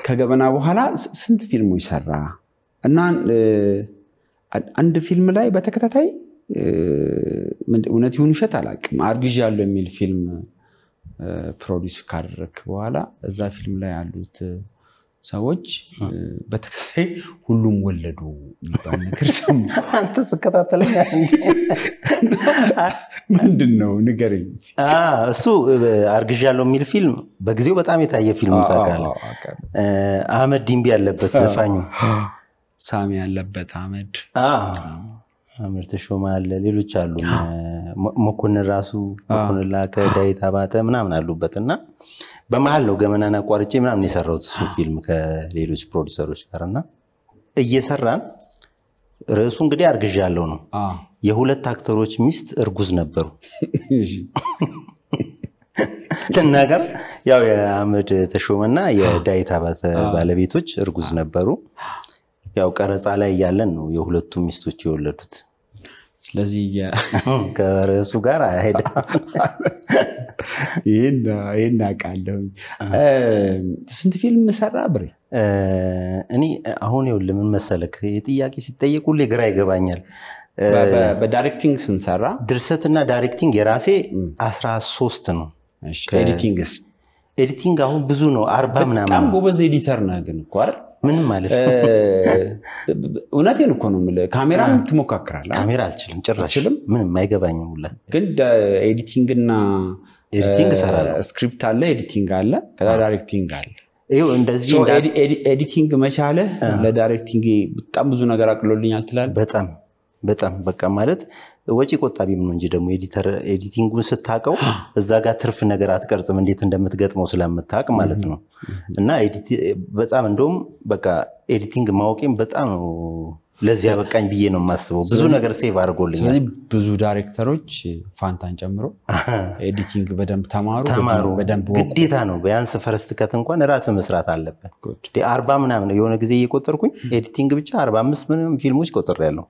ከገበና በኋላ ስንት ፊልሞች ሰራ እና አንድ ፊልም ላይ በተከታታይ እውነት ይሁን ውሸት አላውቅም አርግዣለሁ የሚል ፊልም ፕሮዲዩስ ካደረክ በኋላ እዛ ፊልም ላይ ያሉት ሰዎች በተከታታይ ሁሉም ወለዱ የሚባል ነገር ሰሙ። አንተ ስከታተለኝ ምንድነው ንገረኝ። እሱ አርግዣለሁ የሚል ፊልም በጊዜው በጣም የታየ ፊልም ታውቃለ። አህመድ ዲምቢ ያለበት ዘፋኙ ሳሚ ያለበት አህመድ ተሾመ አለ ሌሎች አሉ መኮንን ራሱ መኮንን ላከ ዳዊት አባተ ምናምን አሉበትና በመሃል ነው ገመናና ቋርጬ ምናምን የሰራሁት እሱ ፊልም ከሌሎች ፕሮዲዩሰሮች ጋርና እየሰራን ርዕሱ እንግዲህ አርግዣለሁ ነው። የሁለት አክተሮች ሚስት እርጉዝ ነበሩ። ተናገር ያው የአህመድ ተሾመና የዳዊት አባተ ባለቤቶች እርጉዝ ነበሩ። ያው ቀረጻ ላይ ያለን ነው የሁለቱ ሚስቶች የወለዱት። ስለዚህ ከርዕሱ ጋር አይሄድም። ይሄን አውቃለሁ። ስንት ፊልም ሰራ ብሬ? እኔ አሁን ይኸውልህ ምን መሰለክ የጥያቄ ሲጠየቅ ሁሌ ግራ ይገባኛል። በዳይሬክቲንግ ስንሰራ ድርሰትና ዳይሬክቲንግ የራሴ 13 ነው። እሺ ኤዲቲንግስ? ኤዲቲንግ አሁን ብዙ ነው 40 ምናምን። በጣም ጎበዝ ኤዲተር ነህ ግን እኮ አይደል? ምን ማለት እውነቴን እኮ ነው የምልህ። ካሜራም ትሞካክራለህ? ካሜራ አልችልም ጭራሽ ምንም አይገባኝም ሁላ። ግን ኤዲቲንግና ኤዲቲንግ ሰራለሁ። ስክሪፕት አለ ኤዲቲንግ አለ ከዛ ዳይሬክቲንግ አለ። ይሄው እንደዚህ ኤዲቲንግ መቻለ ለዳይሬክቲንግ በጣም ብዙ ነገር አቅሎልኛል ትላለህ? በጣም በቃ ማለት ወጪ ቆጣቢም ነው እንጂ ደግሞ ኤዲቲንጉን ስታቀው እዛ ጋር ትርፍ ነገር አትቀርጽም እንዴት እንደምትገጥመው ስለምታቅ ማለት ነው። እና በጣም እንደውም በቃ ኤዲቲንግ ማወቄም በጣም ነው ለዚያ በቃኝ ብዬ ነው የማስበው። ብዙ ነገር ሴቭ አድርጎልኛል። ስለዚህ ብዙ ዳይሬክተሮች ፋንታን ጨምሮ ኤዲቲንግ በደንብ ተማሩ በደንብ ግዴታ ነው። ቢያንስ ፈርስት ከት እንኳን ራስ መስራት አለበት። 40 ምናምን የሆነ ጊዜ እየቆጠርኩኝ ኤዲቲንግ ብቻ 45 ምንም ፊልሞች ቆጥሬያለሁ።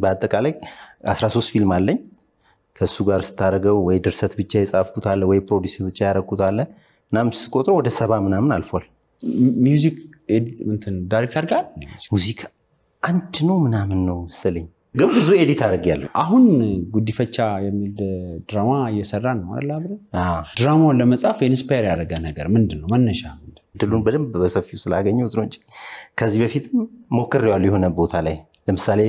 በአጠቃላይ 13 ፊልም አለኝ። ከሱ ጋር ስታረገው ወይ ድርሰት ብቻ የጻፍኩት አለ ወይ ፕሮዲዩስ ብቻ ያረኩት አለ ምናምን ስቆጥረው ወደ 70 ምናምን አልፏል። ሚውዚክ እንትን ዳይሬክተር ጋር ሙዚቃ አንድ ነው ምናምን ነው ስለኝ ግን ብዙ ኤዲት አድርጌያለሁ። አሁን ጉዲፈቻ የሚል ድራማ እየሰራን ነው አይደል አብረን? ድራማውን ለመጻፍ ኢንስፓየር ያደረገ ነገር ምንድነው? መነሻ ምንድነው? ድሉን በደንብ በሰፊው ስላገኘሁት ነው እንጂ ከዚህ በፊት ሞክሬዋለሁ የሆነ ቦታ ላይ። ለምሳሌ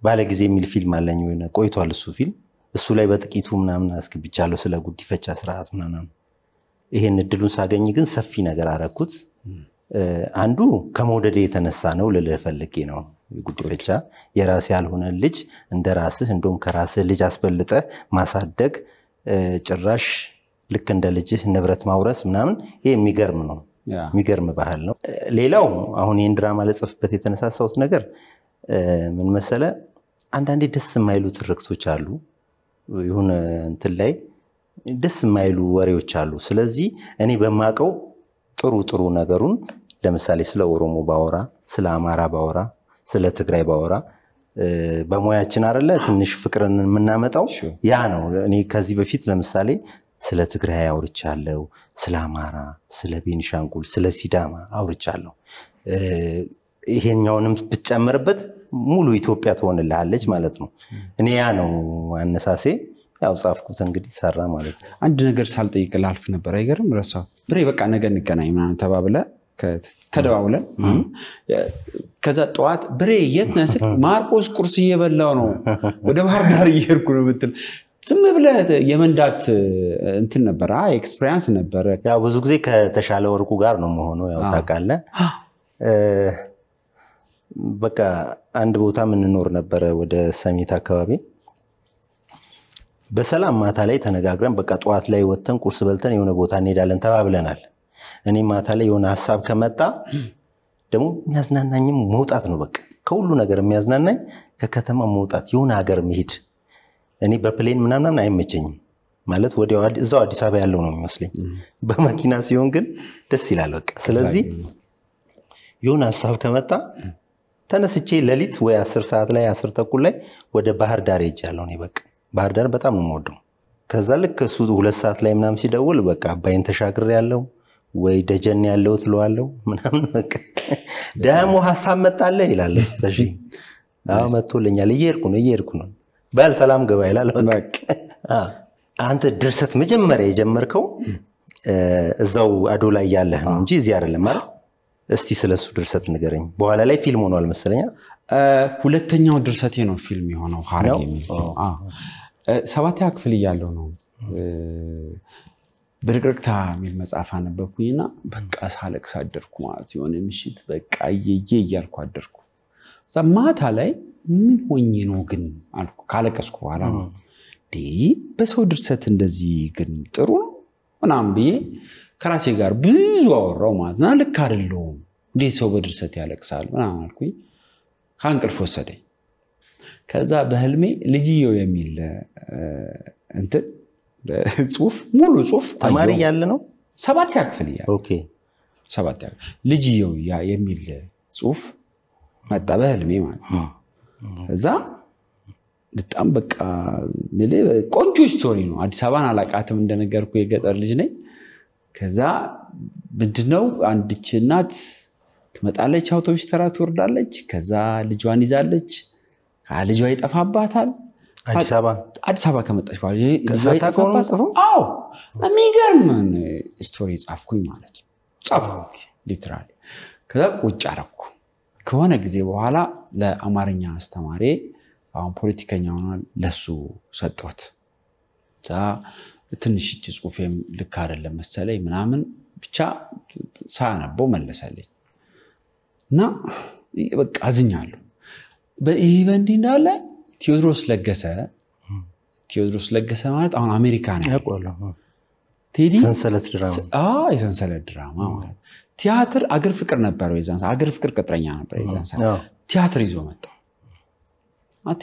ባለጊዜ የሚል ፊልም አለኝ የሆነ ቆይቷል እሱ ፊልም። እሱ ላይ በጥቂቱ ምናምን አስገብቻለሁ ስለ ጉዲፈቻ ስርዓት ምናምን። ይሄን ድሉን ሳገኝ ግን ሰፊ ነገር አረኩት። አንዱ ከመውደዴ የተነሳ ነው ልልህ ፈልጌ ነው። ጉዲፈቻ የራስ ያልሆነ ልጅ እንደ ራስህ እንደውም ከራስህ ልጅ አስበልጠ ማሳደግ ጭራሽ ልክ እንደ ልጅህ ንብረት ማውረስ ምናምን ይሄ የሚገርም ነው። የሚገርም ባህል ነው። ሌላው አሁን ይሄን ድራማ ለጽፍበት የተነሳሳውት ነገር ምን መሰለ አንዳንዴ ደስ የማይሉ ትርክቶች አሉ። ይሁን እንትን ላይ ደስ የማይሉ ወሬዎች አሉ። ስለዚህ እኔ በማቀው ጥሩ ነገሩን ለምሳሌ ስለ ኦሮሞ ባወራ ስለ አማራ ባወራ ስለ ትግራይ ባወራ በሙያችን አይደለ ትንሽ ፍቅርን የምናመጣው ያ ነው። እኔ ከዚህ በፊት ለምሳሌ ስለ ትግራይ አውርቻለሁ ስለ አማራ ስለ ቤኒሻንጉል ስለ ሲዳማ አውርቻለሁ። ይሄኛውንም ብትጨምርበት ሙሉ ኢትዮጵያ ትሆንልሃለች ማለት ነው እኔ ያ ነው አነሳሴ ያው ጻፍኩት እንግዲህ ሰራ ማለት ነው አንድ ነገር ሳልጠይቅ ላልፍ ነበር አይገርም ረሳው ብሬ በቃ ነገ እንገናኝ ምናምን ተባብለ ተደዋውለን ከዛ ጠዋት ብሬ የት ነህ ስል ማርቆስ ቁርስ እየበላው ነው ወደ ባህር ዳር እየሄድኩ ነው ብትል ዝም ብለህ የመንዳት እንትን ነበር ኤክስፒሪየንስ ነበር ያው ብዙ ጊዜ ከተሻለ ወርቁ ጋር ነው መሆኑ ያው ታውቃለህ በቃ አንድ ቦታ ምን እንኖር ነበር ወደ ሰሚት አካባቢ በሰላም ማታ ላይ ተነጋግረን በቃ ጠዋት ላይ ወተን ቁርስ በልተን የሆነ ቦታ እንሄዳለን ተባብለናል እኔ ማታ ላይ የሆነ ሐሳብ ከመጣ ደሞ የሚያዝናናኝም መውጣት ነው በቃ ከሁሉ ነገር የሚያዝናናኝ ከከተማ መውጣት የሆነ ሀገር መሄድ እኔ በፕሌን ምናምን አይመቸኝም ማለት ወዲያው እዛው አዲስ አበባ ያለው ነው የሚመስለኝ በመኪና ሲሆን ግን ደስ ይላል በቃ ስለዚህ የሆነ ሐሳብ ከመጣ ተነስቼ ለሊት ወይ 10 ሰዓት ላይ 10 ተኩል ላይ ወደ ባህር ዳር ሄጃለሁ እኔ በቃ ባህር ዳር በጣም ነው የምወደው ከዛ ልክ እሱ 2 ሰዓት ላይ ምናምን ሲደውል በቃ አባይን ተሻግሬ ያለው ወይ ደጀን ያለው ትለዋለው ምናምን በቃ ደሞ ሐሳብ መጣለ ይላል እሱ ተሺ አዎ መጥቶልኛል እየሄድኩ ነው ባል ሰላም ገባ ይላል በቃ አንተ ድርሰት መጀመሪያ የጀመርከው እዛው አዶ ላይ ያለህ ነው እንጂ እዚህ አይደለም ማለት እስቲ ስለሱ ድርሰት ንገረኝ በኋላ ላይ ፊልም ሆኗል መሰለኛ ሁለተኛው ድርሰቴ ነው ፊልም የሆነው ሐረግ የሚለው ሰባተኛ ክፍል ያለው ነው ብርቅርቅታ የሚል መጽሐፍ አነበብኩኝና በቃ ሳለቅስ አደርኩ ማለት የሆነ ምሽት በቃ እያልኩ አደርኩ ማታ ላይ ምን ሆኜ ነው ግን አልኩ ካለቀስኩ በኋላ ነው በሰው ድርሰት እንደዚህ ግን ጥሩ ነው ምናምን ብዬ ከራሴ ጋር ብዙ አወራው ማለት ነው ልክ አይደለም እንዴ ሰው በድርሰት ያለቅሳል ምናምን አልኩኝ ካንቅልፍ ወሰደኝ ከዛ በህልሜ ልጅየው የሚል እንትን ጽሁፍ ሙሉ ጽሁፍ ተማሪ ያለ ነው ሰባተኛ ክፍል ያለ ኦኬ ሰባተኛ ልጅየው የሚል ጽሁፍ መጣ በህልሜ ማለት ነው ከዛ በጣም በቃ ቆንጆ ስቶሪ ነው አዲስ አበባን አላቃተም እንደነገርኩ የገጠር ልጅ ነኝ ከዛ ምንድነው አንድች እናት ትመጣለች አውቶቡስ ተራ ትወርዳለች ከዛ ልጇን ይዛለች ልጇ ይጠፋባታል አዲስ አበባ ከመጣች በኋላ ከዛ ታቆም ጽፈው አዎ የሚገርም ስቶሪ ጻፍኩኝ ማለት ነው ጻፍኩኝ ሊትራሊ ከዛ ቁጭ አረኩ ከሆነ ጊዜ በኋላ ለአማርኛ አስተማሪ አሁን ፖለቲከኛ ሆኗል ለሱ ሰጠሁት ትንሽ ጽሁፌም ልክ አይደለም መሰለኝ ምናምን ብቻ ሳናበው መለሰልኝ እና በቃ አዝኛለሁ በኢቨንት እንዳለ ቴዎድሮስ ለገሰ ማለት አሁን አሜሪካ ነው ያቆለው ቴዲ ሰንሰለት ድራማ የሰንሰለት ድራማ ማለት ቲያትር አገር ፍቅር ነበር ወይዛን አገር ፍቅር ቅጥረኛ ነበር ወይዛን ቲያትር ይዞ መጣ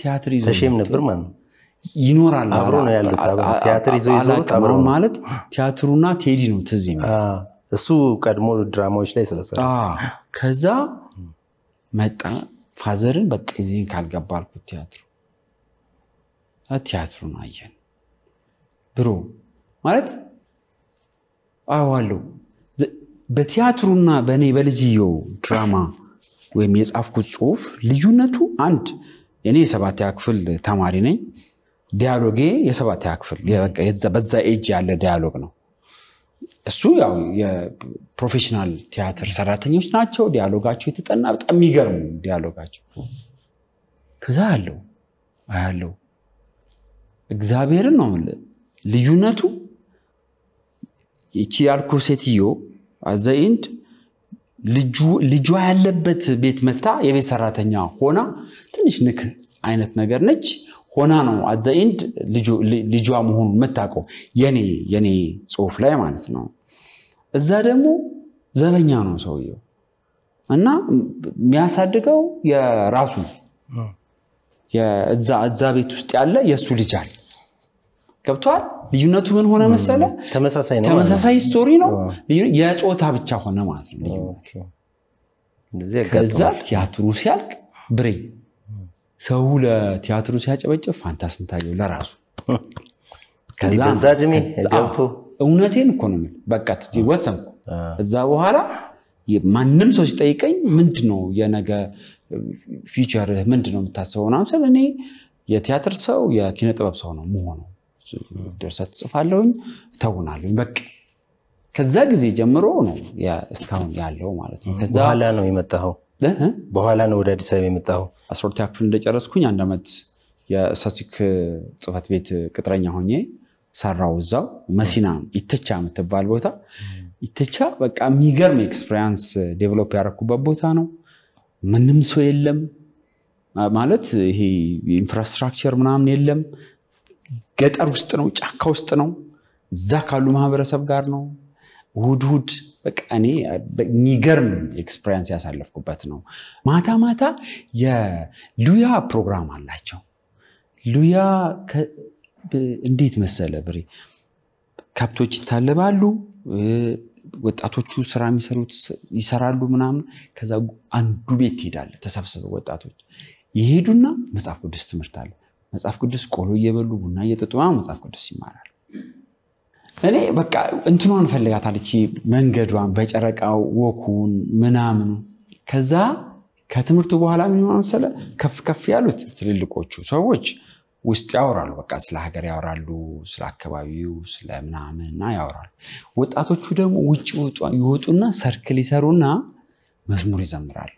ቲያትር ይዞ ተሸም ነበር ማለት ይኖራል አብሮ ነው ያለው ቲያትር ይዞ አብሮ ማለት ቲያትሩና ቴዲ ነው ትዝ የሚል እሱ ቀድሞ ድራማዎች ላይ ስለሰራ ከዛ መጣ ፋዘርን በቃ እዚህን ካልገባልኩ ቲያትሩን አየን ብሮ ማለት አዋለው በቲያትሩና በኔ በልጅየው ድራማ ወይም የጻፍኩት ጽሁፍ ልዩነቱ አንድ እኔ የሰባተኛ ክፍል ተማሪ ነኝ ዲያሎጌ የሰባተኛ ክፍል በዛ ኤጅ ያለ ዲያሎግ ነው እሱ ያው የፕሮፌሽናል ቲያትር ሰራተኞች ናቸው ዲያሎጋቸው የተጠና በጣም የሚገርም ዲያሎጋቸው ከዛ አያለው እግዚአብሔርን ነው ልዩነቱ እቺ ያልኩ ሴትዮ አዘይንድ ልጇ ያለበት ቤት መታ የቤት ሰራተኛ ሆና ትንሽ ንክ አይነት ነገር ነች ሆና ነው አዘይንድ ልጇ መሆኑን መታቀው የኔ ጽሁፍ ላይ ማለት ነው እዛ ደግሞ ዘበኛ ነው ሰውየው እና የሚያሳድገው የራሱ የዛ ቤት ውስጥ ያለ የሱ ልጅ አለ ገብቷል ልዩነቱ ምን ሆነ መሰለ ተመሳሳይ ስቶሪ ነው የጾታ ብቻ ሆነ ማለት ነው ከዛ ቲያትሩ ሲያልቅ ብሬ ሰው ለቲያትሩ ሲያጨበጭብ ፋንታስንታየው ለራሱ ከዛ ድሜ ገብቶ እውነቴን እኮ ነው በቃ ወሰንኩ እዛ በኋላ ማንንም ሰው ሲጠይቀኝ ምንድነው የነገ ፊውቸር ምንድነው የምታስበው ነው አምሰል እኔ የቲያትር ሰው የኪነ ጥበብ ሰው ነው መሆነው ድርሰት ጽፋለሁኝ ተውናለሁኝ በቃ ከዛ ጊዜ ጀምሮ ነው እስካሁን ያለው ማለት ነው ከዛ በኋላ ነው የመጣው በኋላ ነው ወደ አዲስ አበባ የመጣው 12 ክፍል እንደጨረስኩኝ አንድ አመት የስታቲክ ጽፈት ቤት ቅጥረኛ ሆኜ ሰራው እዛው መሲና ኢተቻ የምትባል ቦታ ኢተቻ በቃ የሚገርም ኤክስፒሪየንስ ዴቨሎፕ ያደረኩበት ቦታ ነው ምንም ሰው የለም ማለት ይሄ ኢንፍራስትራክቸር ምናምን የለም ገጠር ውስጥ ነው ጫካ ውስጥ ነው እዛ ካሉ ማህበረሰብ ጋር ነው ውድ በቃ እኔ የሚገርም ኤክስፒሪየንስ ያሳለፍኩበት ነው ማታ ማታ የሉያ ፕሮግራም አላቸው ሉያ እንዴት መሰለ ብሬ ከብቶች ይታለባሉ ወጣቶቹ ስራ የሚሰሩት ይሰራሉ ምናምን ከዛ አንዱ ቤት ይሄዳል ተሰብስበው ወጣቶች ይሄዱና መጽሐፍ ቅዱስ ትምህርት አለ መጽሐፍ ቅዱስ ቆሎ እየበሉ ቡና እየጠጡ መጽሐፍ ቅዱስ ይማራሉ እኔ በቃ እንትኗን ፈልጋታለች መንገዷን በጨረቃው ወኩን ምናምን ከዛ ከትምህርቱ በኋላ ምን መሰለ ከፍ ያሉት ትልልቆቹ ሰዎች ውስጥ ያወራሉ በቃ ስለ ሀገር ያወራሉ ስለ አካባቢው ስለ ምናምንና ያወራሉ ወጣቶቹ ደግሞ ውጪ ይወጡና ሰርክል ይሰሩና መዝሙር ይዘምራሉ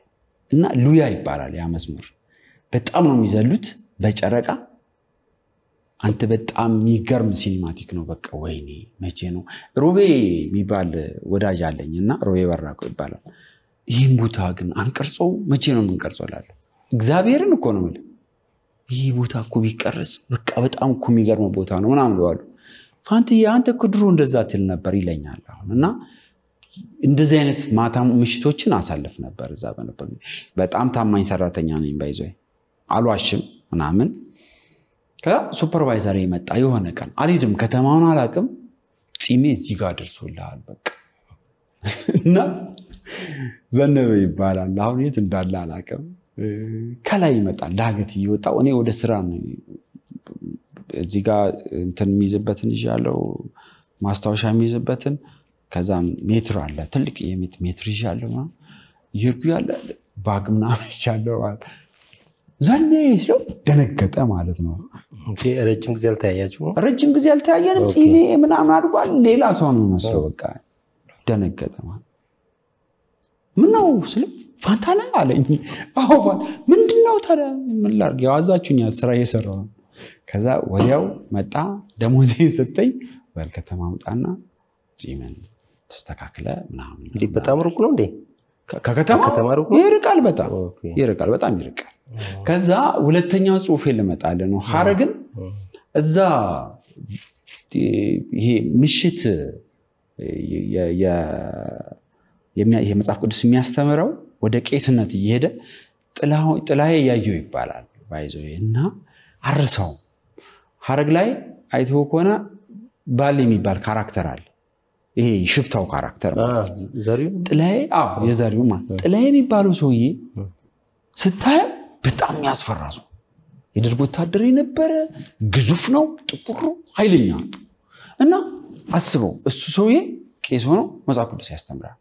እና ሉያ ይባላል ያ መዝሙር በጣም ነው የሚዘሉት በጨረቃ አንተ በጣም የሚገርም ሲኒማቲክ ነው በቃ ወይኔ መቼ ነው ሮቤ የሚባል ወዳጅ አለኝና ሮቤ በራቆ ይባላል ይሄን ቦታ ግን አንቀርጾው መቼ ነው የምንቀርጾላለው እግዚአብሔርን እኮ ነው ማለት ይሄ ቦታ እኮ ቢቀርጽ በቃ በጣም እኮ የሚገርም ቦታ ነው ምናምን ይላሉ ፋንቲዬ አንተ እኮ ድሮ እንደዛ ትል ነበር ይለኛል አሁንና እንደዚህ አይነት ማታ ምሽቶችን አሳልፍ ነበር እዛ በነበር በጣም ታማኝ ሰራተኛ ነኝ ባይዘይ አልዋሽም ምናምን ከሱፐርቫይዘር የመጣ የሆነ ቀን አልሄድም ከተማውን አላቅም ጺሜ እዚህ ጋር ደርሶልሃል በቃ እና ዘነበ ይባላል አሁን የት እንዳለ አላቅም ከላይ ይመጣል ዳገት ይወጣው እኔ ወደ ስራ ነው እዚህ ጋር እንትን የሚይዝበትን ይያለው ማስታወሻ የሚይዝበትን ከዛ ሜትር አለ ትልቅ ሜትር ይያለው ይርኩ ያለ ባግምና ይቻለው ዘኔ ሲለው ደነገጠ ማለት ነው ረጅም ጊዜ አልታያችሁ ረጅም ጊዜ አልታያየንም ጺሜ ምናምን አድርጓል ሌላ ሰው ነው መስሎ በቃ ደነገጠ ማለት ምነው ስለ ፋንታላ አለኝ አዎ ምንድነው ታዲያ ምን ላርግ ያዋዛችሁኛ ስራ እየሰራው ከዛ ወዲያው መጣ ደሞዜን ሰጠኝ በልከተማ መጣና ጺሜን ተስተካክለ ምናምን እንዴ በጣም ሩቅ ነው እንዴ ከከተማ ሩቅ ይርቃል በጣም ይርቃል ከዛ ሁለተኛው ጽሁፍ ለመጣለ ነው ሐረግን እዛ ይሄ ምሽት ይሄ መጽሐፍ ቅዱስ የሚያስተምረው ወደ ቄስነት እየሄደ ጥላዬ ያየው ይባላል ባይዞይና አርሰው ሐረግ ላይ አይተው ኮና ባል የሚባል ካራክተር አለ ይሄ ሽፍታው ካራክተር ማለት ዘሪው ጥላዬ የዘሪው ማለት ጥላዬ የሚባለው ሰውዬ ስታይ በጣም ያስፈራሱ የደርግ ወታደር የነበረ ግዙፍ ነው ጥቁሩ ኃይለኛ እና አስበው እሱ ሰውዬ ቄስ ሆኖ መጽሐፍ ቅዱስ ያስተምራል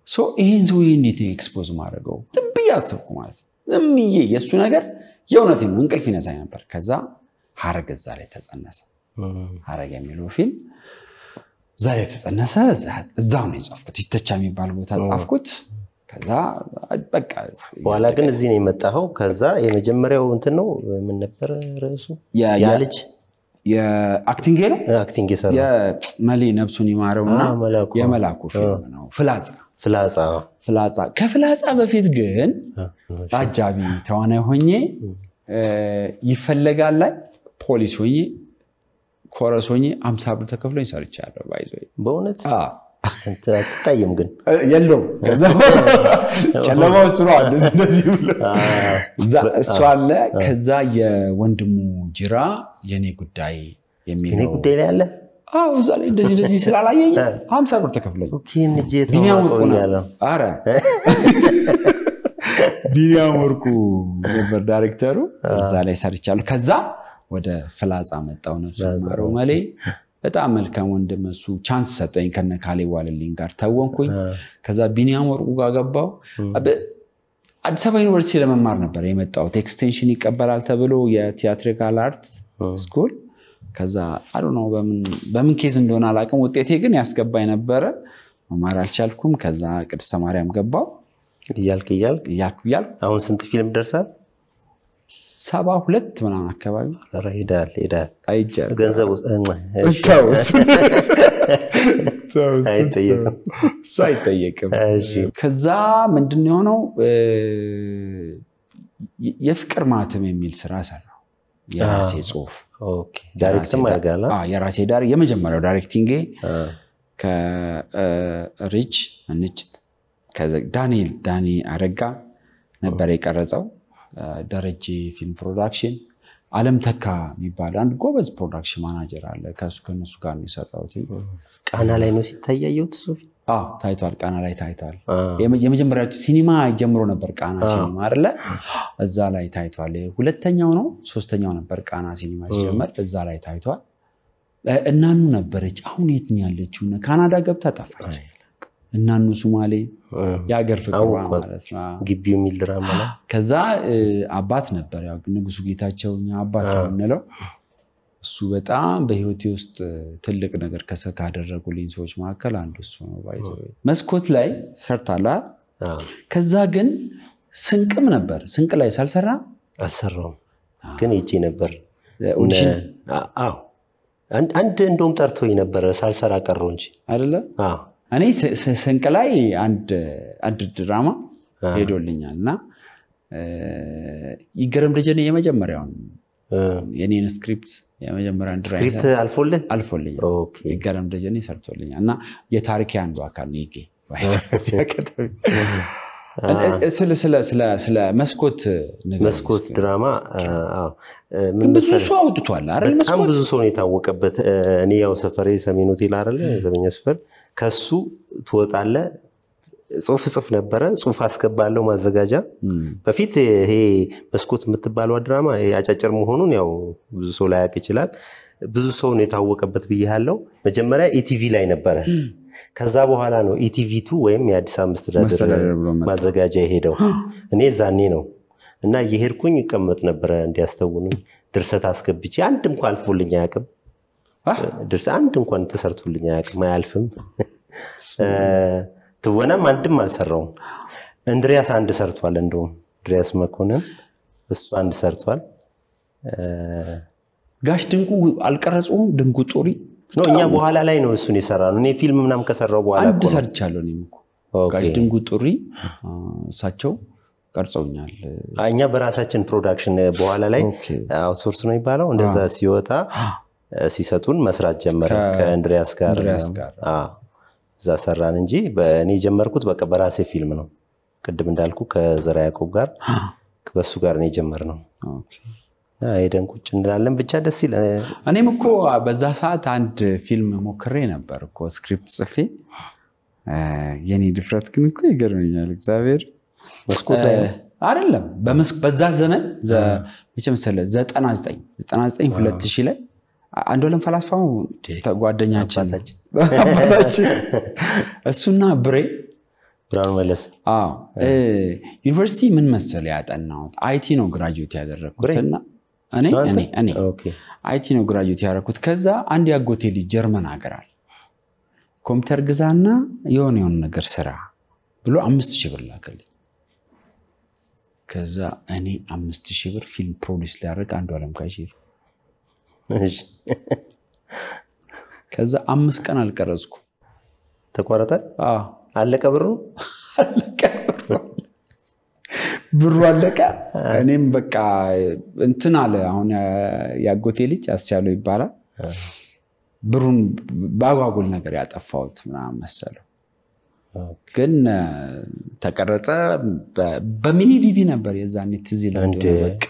ሶ ይሄን ሰውዬ እንዴት ኤክስፖዝ ማድረገው ጥብያ አሰብኩ ማለት ዝምዬ የሱ ነገር የእውነት ነው እንቅልፍ ይነሳኝ ነበር ከዛ ሐረግ እዛ ላይ ተጸነሰ ሐረግ የሚለው ፊልም ዛሬ ተጸነሰ እዛው ነው የጻፍኩት ኢተቻ የሚባል ቦታ ጻፍኩት ከዛ በቃ በኋላ ግን እዚህ ነው የመጣው ከዛ የመጀመሪያው እንትን ነው ምን ነበር ራሱ ያ ልጅ የአክቲንግ ነው አክቲንግ ይሰራ የመሊ ነፍሱን ይማረውና የመላኩ ፊልም ነው ፍላጻ ከፍላጻ በፊት ግን አጃቢ ተዋናይ ሆኜ ይፈለጋል ላይ ፖሊስ ሆኜ ኮረስ ሆኜ 50 ብር ተከፍሎኝ ሰርቻለሁ ባይዘይ በእውነት አትታየም ግን የለው ከዛ ጨለማ ውስጥ ነው እንደዚህ ብሎ እሱ አለ ከዛ የወንድሙ ጅራ የኔ ጉዳይ የሚለው የኔ ጉዳይ ላይ አለ እዛ ላይ እንደዚህ ስላላየኝ 50 ብር ተከፍሎኝ ኦኬ እንዴት ነው ያለው አረ ቢኒያም ወርቁ ነበር ዳይሬክተሩ እዛ ላይ ሰርቻለሁ ከዛ ወደ ፍላጻ መጣው ነው ማረው ማሌ በጣም መልካም ወንድም እሱ ቻንስ ሰጠኝ ከነ ካሌብ ዋለልኝ ጋር ተወንኩኝ ከዛ ቢኒያም ወርቁ ጋር ገባው አዲስ አበባ ዩኒቨርሲቲ ለመማር ነበር የመጣው ኤክስቴንሽን ይቀበላል ተብሎ የቲያትሪካል አርት ስኩል ከዛ አሉ ነው በምን ኬዝ እንደሆነ አላቀም ውጤቴ ግን ያስገባኝ ነበር መማር አልቻልኩም ከዛ ቅድስተ ማርያም ገባው እያልክ አሁን ስንት ፊልም ደርሳል 72 ምናምን አካባቢ ሄዳል አይጀር ገንዘቡ አይጠየቅም ከዛ ምንድነው የሆነው የፍቅር ማተም የሚል ስራ ሰራው የራሴ ጽሁፍ ኦኬ ዳይሬክትም አድርጋላ የራሴ የመጀመሪያው ዳይሬክቲንግ ከሪች አንጭት ከዛ ዳኒ አረጋ ነበር የቀረጸው ደረጀ ፊልም ፕሮዳክሽን ዓለም ተካ የሚባል አንድ ጎበዝ ፕሮዳክሽን ማናጀር አለ ከነሱ ጋር ነው የሰራሁት ቃና ላይ ነው ሲታያዩት ሶፊ ታይቷል ቃና ላይ ታይቷል የመጀመሪያው ሲኒማ ጀምሮ ነበር ቃና ሲኒማ አይደለ እዛ ላይ ታይቷል ሁለተኛው ነው ሶስተኛው ነበር ቃና ሲኒማ ጀመር እዛ ላይ ታይቷል እናኑ ነበረች አሁን የት ነው ያለችው ካናዳ ገብታ ጠፋች እናኑ ሶማሌ ያገር ፍቅሯ ማለት ነው ግቢው የሚል ድራማ ነው ከዛ አባት ነበር ያው ንጉሱ ጌታቸው አባት ነው እሱ በጣም በህይወቴ ውስጥ ትልቅ ነገር ካደረጉልኝ ሰዎች መካከል አንዱ እሱ ነው ባይዘው መስኮት ላይ ሰርታላ ከዛ ግን ስንቅም ነበር ስንቅ ላይ ሳልሰራ አልሰራው ግን እጄ ነበር አንድ እንደውም ጠርቶኝ ነበር ሳልሰራ ቀረው እንጂ አይደለ እኔ ስንቅ ላይ አንድ ድራማ ሄዶልኛልና ይገረም ደጀኔ የመጀመሪያው የኔን ስክሪፕት የመጀመሪያ ስክሪፕት አልፎልኝ ኦኬ ይገረም ደጀኔ ሰርቶልኛልና የታሪክ አንዱ አካል ነው ይገ ስለ መስኮት ድራማ ምን ብዙ ሰው አውጥቷል አይደል በጣም ብዙ ሰው ነው የታወቀበት እኔ ያው ሰፈሬ ሰሜን ሆቴል አይደል ዘበኛ ሰፈር ከሱ ትወጣለ ጽፍ ነበረ ጽፍ አስገባለው ማዘጋጃ በፊት ይሄ መስኮት የምትባለው ድራማ ያጫጭር መሆኑን ያው ብዙ ሰው ላይ ያቅ ይችላል ብዙ ሰው ነው የታወቀበት ብያለው መጀመሪያ ኢቲቪ ላይ ነበረ ከዛ በኋላ ነው ኢቲቪ2 ወይም የአዲስ አበባ መስተዳድር ማዘጋጃ ሄደው እኔ ዛኔ ነው እና የሄድኩኝ ይቀመጥ ነበር እንዲያስተውኑኝ ድርሰት አስገብቼ አንድ እንኳን አልፎልኝ አያቅም ድርሰት አንድ እንኳን ተሰርቶልኝ አያቅም አያልፍም ትወናም አንድም አልሰራውም እንድሪያስ አንድ ሰርቷል እንደውም እንድሪያስ መኮንን እሱ አንድ ሰርቷል ጋሽ ድንቁ አልቀረጹም ድንቁ ጦሪ ነው እኛ በኋላ ላይ ነው እሱን የሰራነው እኔ ፊልም ምናም ከሰራው በኋላ አንድ ሰርቻለሁ እኔም እኮ ጋሽ ድንቁ ጦሪ ሳቸው ቀርጾኛል እኛ በራሳችን ፕሮዳክሽን በኋላ ላይ አውትሶርስ ነው ይባላል እንደዛ ሲወጣ ሲሰጡን መስራት ጀመረ ከእንድሪያስ ጋር እዛ ሰራን እንጂ በእኔ ጀመርኩት በቃ በራሴ ፊልም ነው ቅድም እንዳልኩ ከዘራ ያዕቆብ ጋር በሱ ጋር ነው የጀመርነው ኦኬ አይደን ቁጭ እንላለን ብቻ ደስ ይላል እኔም እኮ በዛ ሰዓት አንድ ፊልም ሞክሬ ነበር እኮ ስክሪፕት ጽፌ የኔ ድፍረት ግን እኮ ይገርመኛል እግዚአብሔር መስኮት ላይ አይደለም በዛ ዘመን መቼም 99 2000 ላይ አንዶለም ፈላስፋው ተጓደኛችን አባታችን እሱና ብራውን መለስ ዩኒቨርሲቲ ምን መሰለ ያጠናው አይቲ ነው ግራጁዌት ያደረኩትና እኔ ኦኬ አይቲ ነው ግራጁዌት ያደረኩት ከዛ አንድ ያጎቴ ልጅ ጀርመን ሀገር አለ ኮምፒውተር ግዛና የሆነ ነገር ስራ ብሎ 5000 ብር ላከልኝ ከዛ እኔ 5000 ብር ፊልም ፕሮዲዩስ ሊያደርግ አንዶለም ካይሽር እሺ ከዛ 5 ቀን አልቀረጽኩ ተቋረጠ አለቀ ብሩ ብሩ አለቀ እኔም በቃ እንትን አለ አሁን ያጎቴ ልጅ አስቻለው ይባላል ብሩን ባጓጉል ነገር ያጠፋውት ምናምን መሰለው ግን ተቀረጸ በሚኒ ዲቪ ነበር የዛኔ ትዝ ይላል በቃ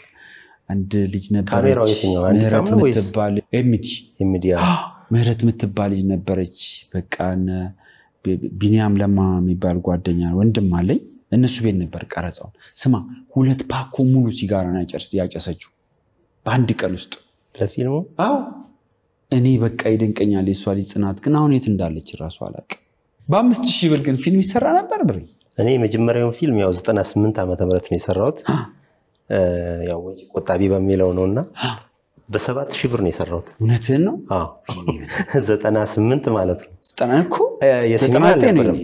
አንድ ልጅ ነበር ካሜራው የትኛው አንድ ካሜራ ወይስ ተባለ ኤምዲ ምህረት ምትባል ልጅ ነበረች በቃ ቢኒያም ለማ የሚባል ጓደኛ ወንድም አለኝ እነሱ ቤት ነበር ቀረጻው ስማ 2 ፓኮ ሙሉ ሲጋራ ያጨሰችው በአንድ ቀን ውስጥ ለፊልሙ እኔ በቃ ይደንቀኛል የሷ ልጅ ጽናት ግን አሁን የት እንዳለች ራሱ አላውቅም በ5000 ብር ግን ፊልም ይሰራ ነበር ብሬ እኔ መጀመሪያውን ፊልም ያው 98 ዓመተ ምህረት ነው የሰራሁት ያው ወጪ ቆጣቢ በሚለው ነውና በ7000 ብር ነው የሰራሁት እውነትህን ነው አዎ 98 ማለት ነው 90 እኮ የሲኒማ አልነበረም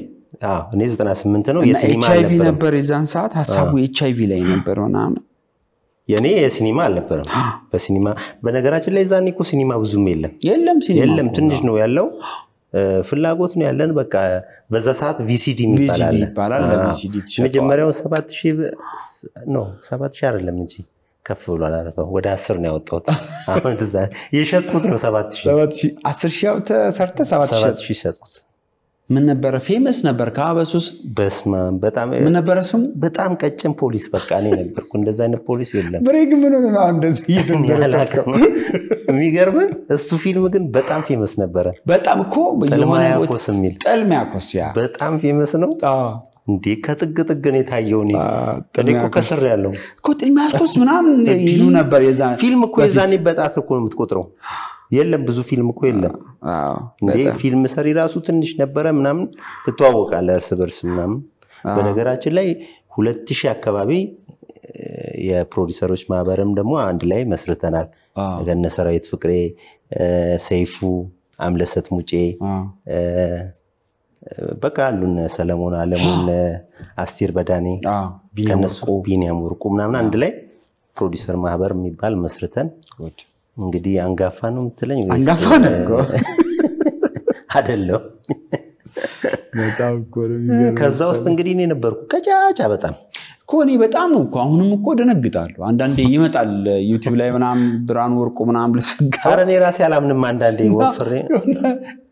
አዎ እኔ 98 ነው የሲኒማ አልነበረም ኤችአይቪ ነበር የዛን ሰዓት ሐሳቡ ኤችአይቪ ላይ ነበርና የኔ የሲኒማ አልነበረም በሲኒማ በነገራችን ላይ ዛኔ እኮ ሲኒማ ብዙም የለም ሲኒማ የለም ትንሽ ነው ያለው ፍላጎት ነው ያለን በቃ በዛ ሰዓት ቪሲዲ ይባላል ለቪሲዲ መጀመሪያው 7000 ነው 7000 አይደለም እንጂ ከፍ ብሏል አላታው ወደ 10 ነው ያወጣሁት አሁን ተዛ የሸጥኩት ነው 7000 10000 ተሰርተ 7000 ሸጥኩት ምን ነበር ፌመስ ነበር ካበሱስ በስማ በጣም ምን ነበር ስሙ በጣም ቀጭን ፖሊስ በቃ እኔ ነበርኩ እንደዛ አይነት ፖሊስ የለም ብሬክ ምን ነው እንደዚህ ይደንዘረታከም የሚገርም እሱ ፊልም ግን በጣም ፌመስ ነበር በጣም እኮ የሆነው የሚል ጠልማያኮስ ያ በጣም ፌመስ ነው እንዴ ከጥግ ጥግ ነው የታየው እኔ እኮ ከስር ያለው እኮ ጠልማያኮስ ምናምን ይሉ ነበር የዛ ፊልም እኮ የዛኔ በጣት እኮ ነው የምትቆጥረው የለም ብዙ ፊልም እኮ የለም እንዴ ፊልም ሰሪ ራሱ ትንሽ ነበረ ምናምን ተተዋወቃለህ እርስ በርስ ምናምን በነገራችን ላይ 2000 አካባቢ የፕሮዲዩሰሮች ማህበርም ደግሞ አንድ ላይ መስርተናል ገነ ሰራዊት ፍቅሬ ሰይፉ አምለሰት ሙጬ በቃ አሉን ሰለሞን አለሙን አስቲር በዳኔ ቢኒያም ወርቁ ምናምን አንድ ላይ ፕሮዲዩሰር ማህበር የሚባል መስርተን እንግዲህ አንጋፋ ነው የምትለኝ አንጋፋ ነው አይደለም በጣም ከዛ ውስጥ እንግዲህ እኔ ነበርኩ ከጫጫ በጣም ኮኒ በጣም ነው እኮ አሁንም እኮ ደነግጣለሁ አንዳንዴ ይመጣል ዩቲዩብ ላይ ምናምን ብራን ወርቁ ምናምን ለሰጋ አረ እኔ ራሴ አላምንም አንዳንዴ ወፍሬ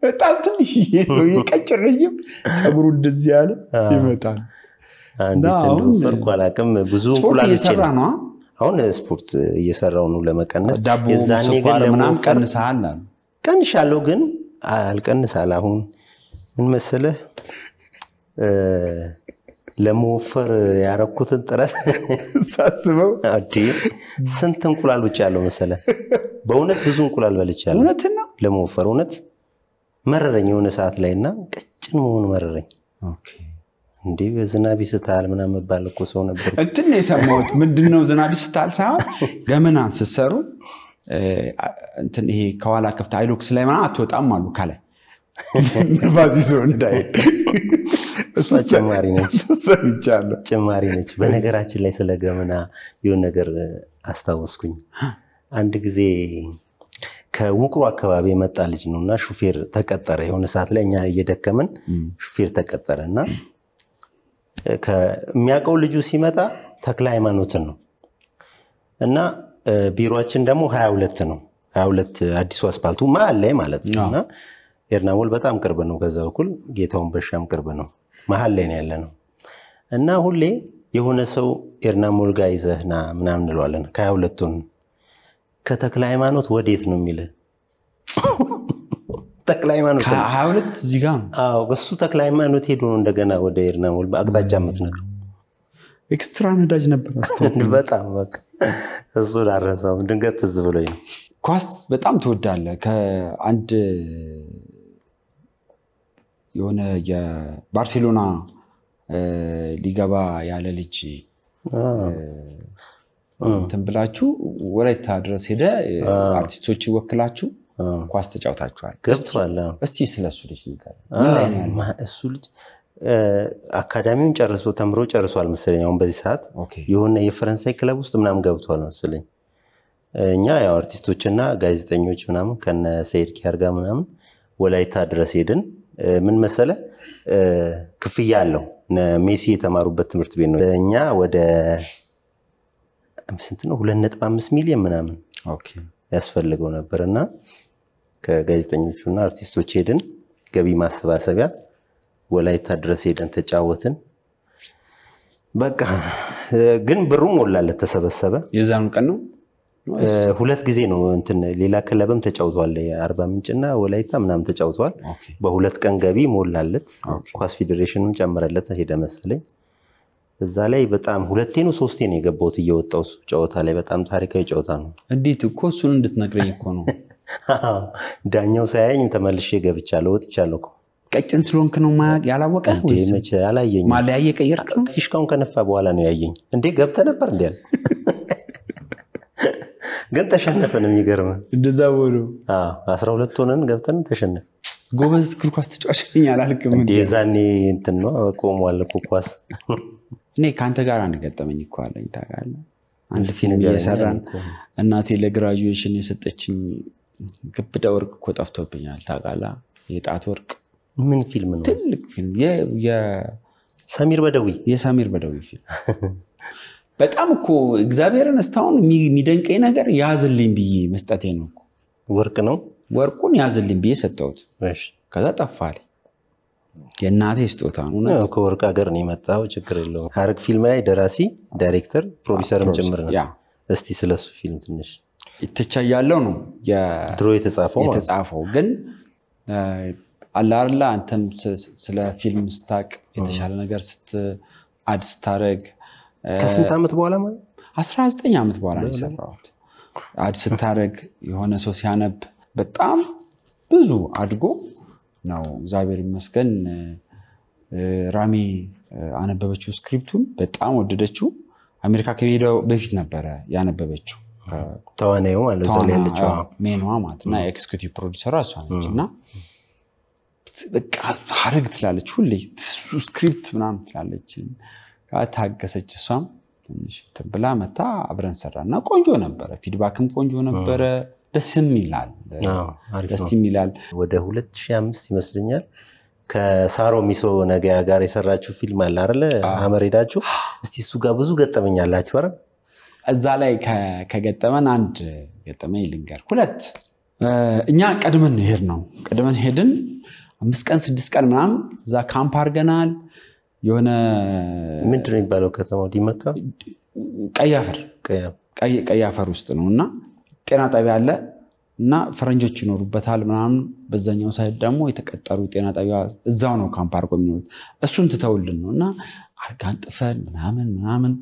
በጣም ትንሽ ነው የቀጭረኝም ጸጉሩ እንደዚህ ያለ ይመጣል አንዴ ወፍርኩ አላቅም ብዙ እንቁላል ይችላል አሁን ስፖርት እየሰራው ነው ለመቀነስ የዛኔ ግን ለምናም ቀንሳል ቀንሻለሁ ግን አልቀንሳል አሁን ምን መሰለህ ለመወፈር ያረኩትን ጥረት ሳስበው አዲ ስንት እንቁላል ብቻ ያለው መሰለህ በእውነት ብዙ እንቁላል በልቻለሁ እውነትና ለመወፈር እውነት መረረኝ የሆነ ሰዓት ላይና ቀጭን መሆን መረረኝ ኦኬ እንዴ በዝናብ ይስታል ምናምን መባል እኮ ሰው ነበር እንትን ነው የሰማሁት ምንድነው ዝናብ ይስታል ሳይሆን ገመና ሲሰሩ እንትን ይሄ ከኋላ ከፍታ አይሎክስ ላይ ማለት አትወጣም አሉ ካለ ባዚዞ እንዳይ እሱ ጭማሪ ነች በነገራችን ላይ ስለ ገመና የሆነ ነገር አስታወስኩኝ አንድ ጊዜ ከውቅሩ አካባቢ መጣ ልጅ ነውና ሹፌር ተቀጠረ የሆነ ሰዓት ላይ እኛ እየደከመን ሹፌር ተቀጠረና ከሚያቀው ልጁ ሲመጣ ተክለ ሃይማኖትን ነው እና ቢሮአችን ደግሞ 22 ነው 22 አዲሱ አስፋልቱ መሃል ላይ ማለት ነውና ኤርናሞል በጣም ቅርብ ነው ከዛ በኩል ጌታውን በሻም ቅርብ ነው መሃል ላይ ነው ያለነው እና ሁሌ የሆነ ሰው ኤርናሞል ጋር ይዘህና ምናምን እንለዋለን ከ22ቱን ከተክለ ሃይማኖት ወዴት ነው የሚል ተክለ ሃይማኖት ከ22 እዚህ ጋር አዎ በሱ ተክለ ሃይማኖት ሄዶ ነው እንደገና ወደ ኤርናሞል አቅጣጫ የምትነግረው ኤክስትራ ነዳጅ ነበር አስተውል በጣም በቃ እሱ ዳረሰው ድንገት ትዝ ብሎኝ ነው ኳስ በጣም ትወዳለህ ከአንድ የሆነ የባርሴሎና ሊገባ ያለ ልጅ ተንብላችሁ ወላይታ ድረስ ሄደ አርቲስቶች ወክላችሁ ኳስ ተጫውታችኋል ገብቷል እስቲ ስለሱ ልጅ ንገር እሱ ልጅ አካዳሚውን ጨርሶ ተምሮ ጨርሷል መሰለኝ አሁን በዚህ ሰዓት የሆነ የፈረንሳይ ክለብ ውስጥ ምናምን ገብቷል መሰለኝ እኛ ያው አርቲስቶችና ጋዜጠኞች ምናምን ከነ ሰይድ ኪያርጋ ምናምን ወላይታ ድረስ ሄድን ምን መሰለ ክፍያ አለው ሜሲ የተማሩበት ትምህርት ቤት ነው እኛ ወደ ስንት ነው 2.5 ሚሊዮን ምናምን ያስፈልገው ነበርና ከጋዜጠኞቹና አርቲስቶች ሄድን ገቢ ማሰባሰቢያ ወላይታ ድረስ ሄደን ተጫወትን በቃ ግን ብሩም ሞላለት ተሰበሰበ የዛን ቀን ነው ሁለት ጊዜ ነው እንትን ሌላ ክለብም ተጫውቷል አርባ ምንጭና ወላይታ ምናምን ተጫውቷል በሁለት ቀን ገቢ ሞላለት ኳስ ፌዴሬሽንም ጨመረለት ሄደ መሰለኝ እዛ ላይ በጣም ሁለቴ ነው ሶስቴ ነው የገባሁት እየወጣው ጨዋታ ላይ በጣም ታሪካዊ ጨዋታ ነው እንዴት እኮ እሱን እንድትነግረኝ እኮ ነው ዳኛው ሳያየኝ ተመልሼ ገብቻለሁ ወጥቻለሁ እኮ ቀጭን ስለሆንክ ነው ያላወቀ ወይስ መቼ አላየኝ ማለያ የቀየርክ ፊሽካውን ከነፋ በኋላ ነው ያየኝ እንዴ ገብተ ነበር እንዴ ግን ተሸነፈን የሚገርም እንደዛ ወሎ 12 ሆነን ገብተን ተሸነፈ ጎበዝ እግር ኳስ ተጫዋችኝ አላልክም እንዴ ዛኔ እንትን ነው ቆሟል እኮ ኳስ እኔ ካንተ ጋር አንገጠመኝ እኮ አለኝ ታውቃለህ አንድ ፊልም እየሰራን እናቴ ለግራጁዌሽን የሰጠችኝ ግብዳ ወርቅ እኮ ጠፍቶብኛል ታውቃለህ የጣት ወርቅ ምን ፊልም ነው ትልቅ ፊልም ሰሚር በደዊ የሰሚር በደዊ ፊልም በጣም እኮ እግዚአብሔርን እስታውን የሚደንቀኝ ነገር ያዝልኝ ብዬ መስጠቴ ነው እኮ ወርቅ ነው ወርቁን ያዝልኝ ብዬ ሰጠሁት እሺ ከዛ ጠፋል የናቴ ስጦታ ነው ከወርቅ ሀገር ነው የመጣው ችግር የለውም ሀረግ ፊልም ላይ ደራሲ ዳይሬክተር ፕሮዲዩሰርም ጭምር ነው እስቲ ስለሱ ፊልም ትንሽ ይተቻያለው ነው ድሮ የተጻፈው ግን አላርላ አንተም ስለ ፊልም ስታቅ የተሻለ ነገር አድ ስታረግ ከስንት አመት በኋላ ማለት 19 አመት በኋላ ነው የሰራሁት አድ ስታረግ የሆነ ሰው ሲያነብ በጣም ብዙ አድጎ ነው እግዚአብሔር ይመስገን ራሚ አነበበችው ስክሪፕቱን በጣም ወደደችው አሜሪካ ከሄደው በፊት ነበር ያነበበችው ተዋናዩ ማለት ነው ያለችው ሜንዋ ማለትና ኤክስኪዩቲቭ ፕሮዲዩሰር እሷ ነችና በቃ ሀረግ ትላለች ሁሌ ስክሪፕት ምናምን ትላለች ታገሰች እሷም ትንሽ ተብላ መታ አብረን ሰራና ቆንጆ ነበር ፊድባክም ቆንጆ ነበር ደስም ይላል ወደ 2005 ይመስለኛል ከሳሮ ሚሶ ነገያ ጋር የሰራችሁ ፊልም አለ አይደለ አመሬዳችሁ እስቲ እሱ ጋር ብዙ ገጠመኛላችሁ አይደል እዛ ላይ ከገጠመን አንድ ገጠመኝ ልንገር ሁለት እኛ ቀድመን ሄድን 5 ቀን 6 ቀን ምናምን እዛ ካምፕ አርገናል የሆነ ምንድነው የሚባለው ከተማው ዲመካ ቀያፈር ውስጥ ነውና ጤና ጣቢያ አለ እና ፈረንጆች ይኖሩበታል ምናምን በዛኛው ሳይድ ደግሞ የተቀጠሩ ጤና ጣቢያ እዛው ነው ካምፕ አርጎ የሚኖሩት እሱን ትተውልን ነውና አርጋን ጥፈን ምናምን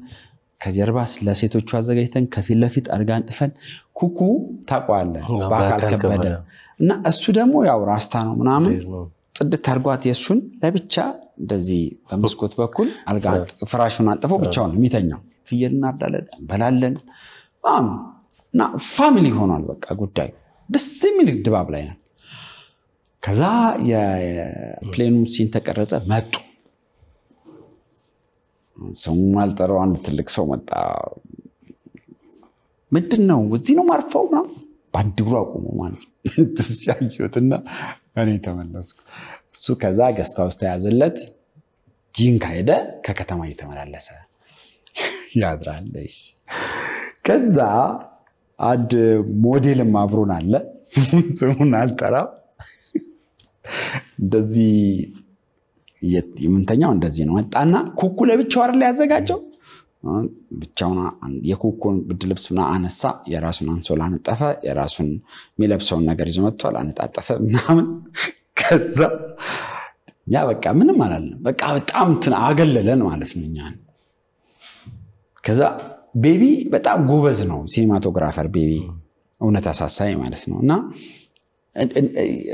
ከጀርባ ለሴቶቹ አዘጋጅተን ከፊት ለፊት አርጋን ጥፈን ኩኩ ታቋለ ባካል ከበደ እና እሱ ደግሞ ያው ራስታ ነው ምናምን ጽድት አርጓት የሱን ለብቻ እንደዚህ በመስኮት በኩል አልጋ ፍራሹን አጥፎ ብቻው ነው የሚተኛው ፍየልና አዳለን በላለን እና ፋሚሊ ሆኗል በቃ ጉዳይ ደስ የሚል ድባብ ላይ ነው ከዛ የፕሌኑ ሲን ተቀረጸ መጡ ሰው ማልጠራው አንድ ትልቅ ሰው መጣ ምንድነው እዚህ ነው ማርፈው ነው ባንድግሩ አቆሙ ማለት ተያዩትና እኔ ተመለስኩ እሱ ከዛ ገስታ ውስጥ ያዘለት ጂንካ ሄደ ከከተማ እየተመላለሰ ያድራለሽ ከዛ አድ ሞዴልም አብሮን አለ ስሙን አልጠራ እንደዚህ የምንተኛው እንደዚህ ነው መጣና ኩኩ ለብቻው አይደል ያዘጋጀው ብቻውና የኩኩን ብድልብስና አነሳ የራሱን አንሶላ አነጠፈ የራሱን የሚለብሰውን ነገር ይዞ መጥቷል አነጣጠፈ ምናምን ከዛ ያ በቃ ምንም አላለም በቃ በጣም አገለለን ማለት ነው እኛን ከዛ ቤቢ በጣም ጎበዝ ነው ሲኒማቶግራፈር ቤቢ እውነት አሳሳይ ማለት ነውና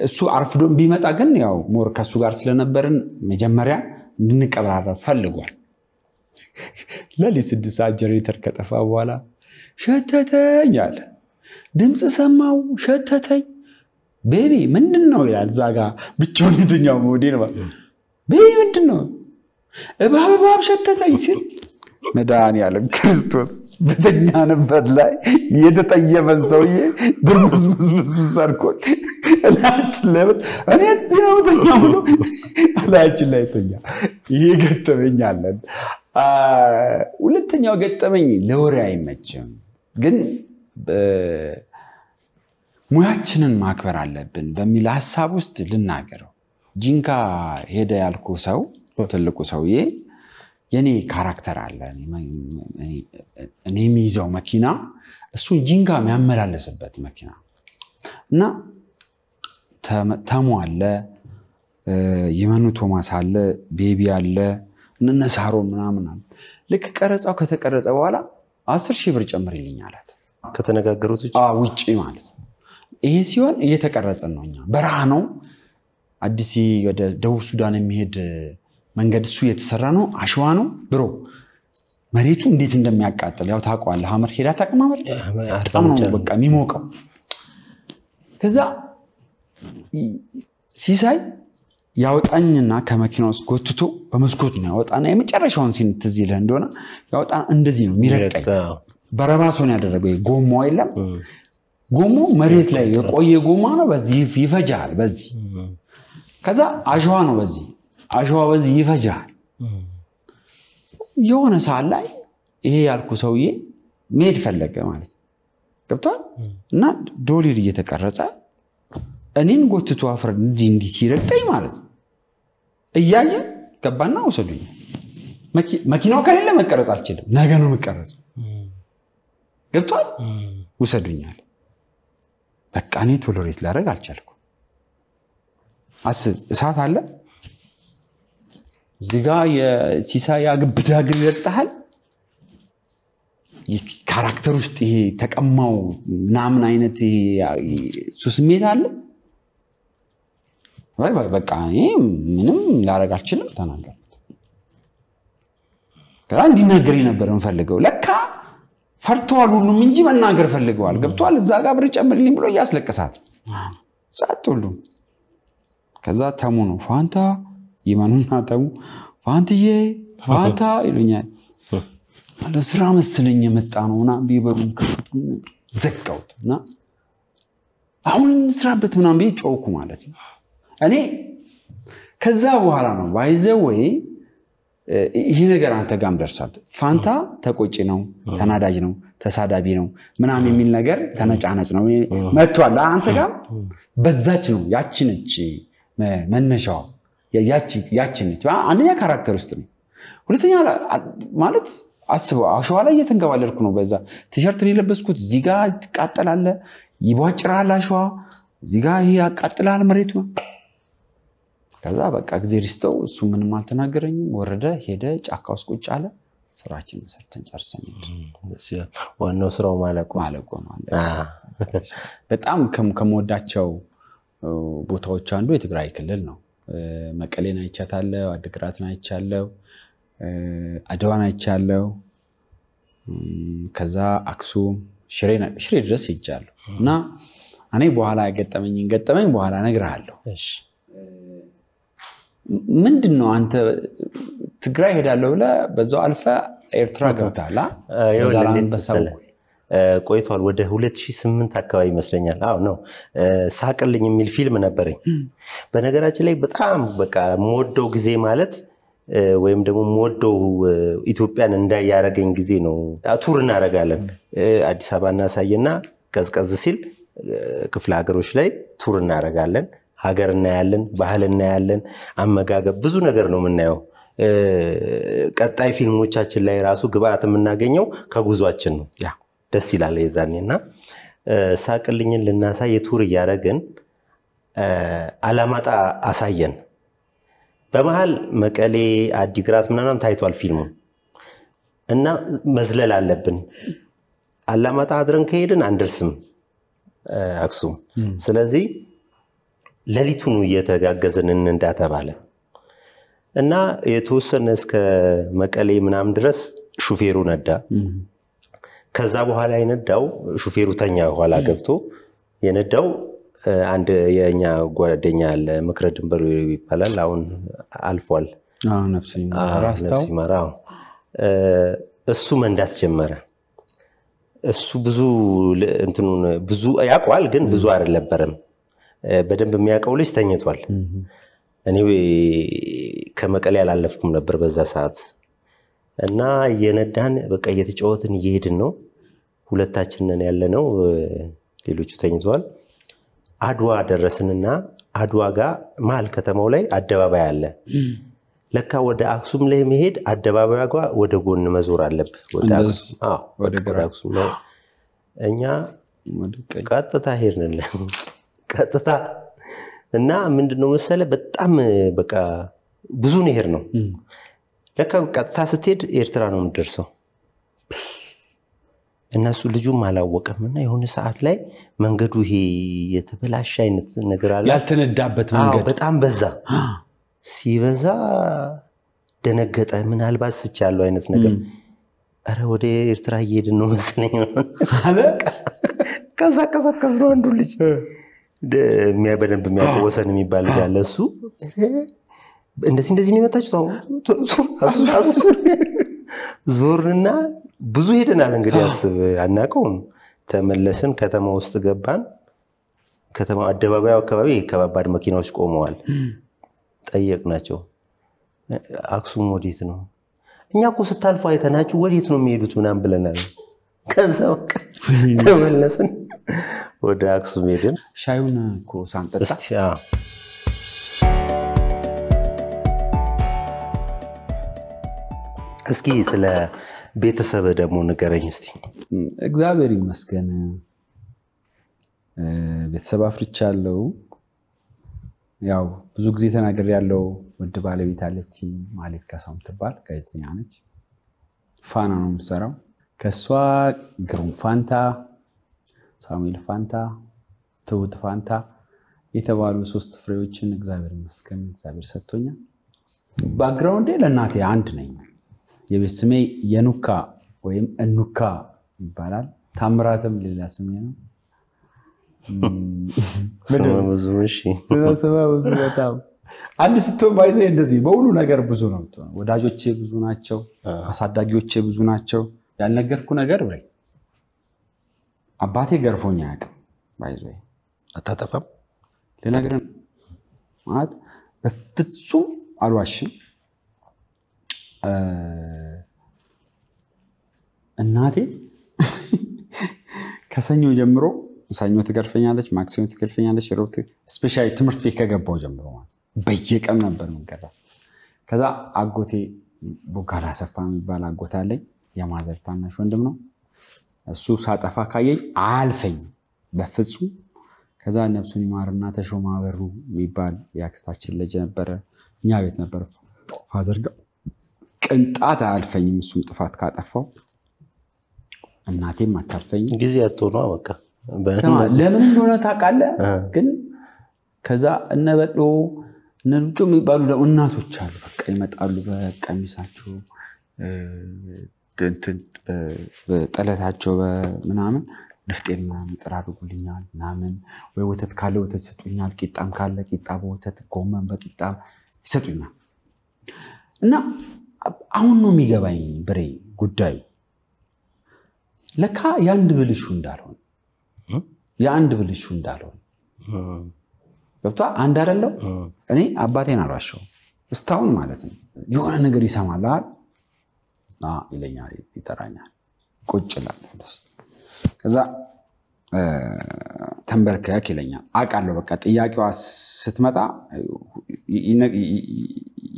እሱ አርፍዶን ቢመጣ ግን ያው ሞር ከሱ ጋር ስለነበርን መጀመሪያ እንድንቀብራራ ፈልጓል ለሊት 6 ሰዓት ጀነሬተር ከጠፋ በኋላ ሸተተኝ አለ ድምጽ ሰማው ሸተተኝ ቤቢ ምንድነው ይላል ዛጋ ብቻውን የትኛው ሞዴል ማለት ቤቢ ምንድነው እባብ ሸተተኝ ሲል መዳን ያለ ክርስቶስ በተኛንበት ላይ የተጠየበን ሰውዬ ድርምስምስምስ ሰርኮል እላችን ላይ እኔ እዚያው ተኛው ብሎ እላችን ላይ ተኛ ይሄ ገጠመኝ አለን ሁለተኛው ገጠመኝ ለወሬ አይመችም ግን ሙያችንን ማክበር አለብን በሚል ሐሳብ ውስጥ ልናገረው ጂንካ ሄደ ያልኩ ሰው ትልቁ ሰውዬ የኔ ካራክተር አለ እኔ የሚይዘው መኪና እሱ ጂንካ የሚያመላለስበት መኪና እና ተሙ አለ የመኑ ቶማስ አለ ቤቢ አለ እነሳሮ ምናምን አለ ልክ ቀረጻው ከተቀረጸ በኋላ 10,000 ብር ጨምርልኝ አላት ከተነጋገሩት ውጪ ማለት ይሄ ሲሆን እየተቀረጸን ነው እኛ በረሃ ነው አዲስ ወደ ደቡብ ሱዳን የሚሄድ መንገድ እሱ የተሰራ ነው አሸዋ ነው ብሮ መሬቱ እንዴት እንደሚያቃጥል ያው ታውቀዋለህ ሐመር ሄዳ ታቀማመር በጣም ነው በቃ የሚሞቀው ከዛ ሲሳይ ያወጣኝና ከመኪናው ውስጥ ጎትቶ በመስኮት ነው ያወጣና የመጨረሻውን ሲንትዝ ይልህ እንደሆነ ያወጣ እንደዚህ ነው የሚረቀኝ በረባሶን ያደረገው ጎማው የለም ጎማው መሬት ላይ የቆየ ጎማ ነው በዚህ ይፈጃል በዚህ ከዛ አሸዋ ነው በዚህ አሸዋ በዚህ ይፈጃል የሆነ ሰዓት ላይ ይሄ ያልኩ ሰውዬ መሄድ ፈለገ ማለት ገብቷል እና ዶሊር እየተቀረጸ እኔን ጎትቶ አፍር እንዲህ ሲረቀኝ ማለት እያየ ገባና ወሰዱኝ መኪናው ከሌለ መቀረጽ አልችልም ነገ ነው መቀረጽ ገብቷል ወሰዱኛል በቃ እኔ ቶሎሬት ላደርግ አልቻልኩም እሳት አለ ዚጋ የሲሳይ አግብዳ ግን ይርጣል ካራክተር ውስጥ ይሄ ተቀማው ምናምን አይነት ሱስሜት አለ በቃ ምንም ላደርግ አልችልም ተናገርኩት ከዛ እንዲናገር ነበር እንፈልገው ለካ ፈርተዋል ሁሉም እንጂ መናገር ፈልገዋል ገብቷል እዛ ጋር ብር ጨምርልኝ ብሎ ያስለቀሳት ሳጥሉ ከዛ ተሙ ነው ፋንታ ይመኑና ተሙ ፋንትዬ ፋንታ ይሉኛል አለ ስራ መስለኝ የመጣ ነውና ቢበሩን ዘጋውትና አሁን ስራበት ምናምን ቢጮኩ ማለት ነው እኔ ከዛ በኋላ ነው ባይዘወይ ይሄ ነገር አንተ ጋም ደርሳል ፋንታ ተቆጪ ነው ተናዳጅ ነው ተሳዳቢ ነው ምናምን የሚል ነገር ተነጫነጭ ነው መጥቷል አንተ ጋም በዛች ነው ያቺነች መነሻው ያቺነች አንደኛ ካራክተር ውስጥ ነው ሁለተኛ ማለት አስበው አሸዋ ላይ እየተንገባለልኩ ነው በዛ ቲሸርት የለበስኩት እዚህ ጋር ተቃጠላለ ይቧጭራል አሸዋ እዚህ ጋር ይሄ ያቃጥላል መሬቱ ከዛ በቃ እግዚአብሔርስተው እሱ ምንም አልተናገረኝም ወረደ ሄደ ጫካ ውስጥ ቁጭ አለ ስራችን ሰርተን ጨርሰን ዋናው ስራው ማለቁ ማለት በጣም ከመወዳቸው ቦታዎች አንዱ የትግራይ ክልል ነው መቀሌን አይቻታለሁ አድግራትን አይቻለሁ አድዋን አይቻለሁ ከዛ አክሱም ሽሬ ድረስ ሄጃለሁ እና እኔ በኋላ ገጠመኝ በኋላ ነግራለሁ እሺ ምንድነው አንተ ትግራይ ሄዳለሁ ብለ በዛው አልፈ ኤርትራ ገብታላ በዛላን በሰው ቆይቷል ወደ 2008 አካባቢ ይመስለኛል አው ነው ሳቅልኝ የሚል ፊልም ነበረኝ በነገራችን ላይ በጣም በቃ ሞደው ጊዜ ማለት ወይም ደግሞ ሞደው ኢትዮጵያን እንዳያረገኝ ጊዜ ነው ቱር እናረጋለን አዲስ አበባና ሳይና ቀዝቀዝ ሲል ክፍለ ሀገሮች ላይ ቱር እናረጋለን ሀገርና ያለን ባህልና ያለን አመጋገብ ብዙ ነገር ነው የምናየው ቀጣይ ፊልሞቻችን ላይ ራሱ ግብአት የምናገኘው ከጉዟችን ነው ያ ደስ ይላል የዛኔና ሳቅልኝን ልናሳይ ቱር ያረጋን አላማጣ አሳየን በመሃል መቀሌ አዲግራት ምናምን ታይቷል ፊልሙ እና መዝለል አለብን አላማጣ አድረን ከሄድን አንደርስም አክሱም ስለዚህ ለሊቱን እየተጋገዘን እንዳተባለ እና የተወሰነ እስከ መቀሌ ምናምን ድረስ ሹፌሩ ነዳ ከዛ በኋላ የነዳው ሹፌሩ ተኛ ኋላ ገብቶ የነዳው አንድ የኛ ጓደኛ አለ ምክረ ድንበሩ ይባላል አሁን አልፏል ነፍሲ ማራው እሱ መንዳት ጀመረ እሱ ብዙ እንትኑን ብዙ ያቋል ግን ብዙ አይደለም በደንብ የሚያቀው ልጅ ተኝቷል እኔ ከመቀሌ ያላለፍኩም ነበር በዛ ሰዓት እና የነዳን በቃ እየተጫወትን እየሄድን ነው ሁለታችንን ያለነው ሌሎቹ ተኝቷል አድዋ ደረስንና አድዋ ጋር ማል ከተማው ላይ አደባባይ አለ ለካ ወደ አክሱም ላይ መሄድ አደባባዩ ጋር ወደ ጎን መዞር አለበት ወደ አክሱም እኛ ቀጥታ ሄድን ቀጥታ እና ምንድነው መሰለ በጣም በቃ ብዙ ነገር ነው ለካ ቀጥታ ስትሄድ ኤርትራ ነው የምትደርሰው እነሱ ልጁም አላወቀምና የሆነ ሰዓት ላይ መንገዱ ይሄ የተበላሸ አይነት ነገር አለ ያልተነዳበት መንገድ በጣም በዛ ሲበዛ ደነገጠ ምናልባት ስቻለው አይነት ነገር አረ ወደ ኤርትራ እየሄድን ነው መሰለኝ አለ ከዛ አንዱ ልጅ በደንብ የሚያቆወሰን የሚባል ልጅ አለ እሱ እንደዚህ ነው የመጣችው ዞርና ብዙ ሄደናል እንግዲህ አስብ አናቀውም ተመለስን ከተማ ውስጥ ገባን ከተማ አደባባዩ አካባቢ ከባባድ መኪናዎች ቆመዋል ጠየቅናቸው አክሱም ወዴት ነው እኛ እኮ ስታልፉ አይተናችሁ ወዴት ነው የሚሄዱት ምናምን ብለናል ከዛው ተመለስን ወደ አክሱም ሄድን ሻዩን እኮ ሳንጠጣ እስኪ ስለ ቤተሰብ ደግሞ ንገረኝ እስቲ እግዚአብሔር ይመስገን ቤተሰብ አፍርቻለሁ ያው ብዙ ጊዜ ተናገር ያለው ወድ ባለቤት አለች ማለት ካሳም ተባል ጋዜጠኛ ነች ፋና ነው የምሰራው ከሷ ግሩም ፋንታ ሳሙኤል ፋንታ ትውት ፋንታ የተባሉ 3 ፍሬዎችን እግዚአብሔር ይመስገን እግዚአብሔር ሰጥቶኛል ባክግራውንዴ ለናቴ አንድ ነኝ የቤተሰሜ የኑካ ወይም እንኑካ ይባላል ታምራተም ሌላ ስሜ ነው ብዙ በጣም አንድ ስትሆን ባይዘ እንደዚህ በሁሉ ነገር ብዙ ነው ወዳጆቼ ብዙ ናቸው አሳዳጊዎቼ ብዙ ናቸው ያልነገርኩ ነገር ወይ አባቴ ገርፎኛ ያውቅ ባይዘ አታጠፋም ለነገር ማለት በፍጹም አልዋሽም እናቴ ከሰኞ ጀምሮ ሰኞ ትገርፈኛለች ማክሰኞ ትገርፈኛለች ሮብ ስፔሻሊ ትምህርት ቤት ከገባው ጀምሮ ማለት በየቀም ነበር መንገራ ከዛ አጎቴ ቦጋላ ሰፋ የሚባል አጎታ አለኝ የማዘር ታናሽ ወንድም ነው እሱ ሳጠፋ ካየኝ አልፈኝ በፍጹም ከዛ ነፍሱን ይማርና ተሾማ በሩ የሚባል ያክስታችን ልጅ ነበር እኛ ቤት ነበር ፋዘር ጋር ቅንጣት አልፈኝም እሱም ጥፋት ካጠፋው እናቴም አታልፈኝ ጊዜ አጥቶና በቃ ለምን እንደሆነ ታውቃለህ ግን ከዛ እነበጥሎ እነልጆ የሚባሉ እናቶች አሉ በቃ ይመጣሉ በቀሚሳቸው በጠለታቸው በመናምን ድፍጤን ምናምን ጥራርጉልኛል ምናምን ወይ ወተት ካለ ወተት ሰጡኛል ቂጣም ካለ ቂጣ በወተት ጎመን በቂጣ ይሰጡኛል እና አሁን ነው የሚገባኝ ብሬ ጉዳይ ለካ ያንድ ብልሹ እንዳልሆነ ገብቷ አንድ አይደለም እኔ አባቴን አራሻው እስታውን ማለት ነው የሆነ ነገር ይሰማል ይለኛል ይጠራኛል ቁጭላል ከዛ ተንበርከክ ይለኛል አቃለው በቃ ጥያቄዋ ስትመጣ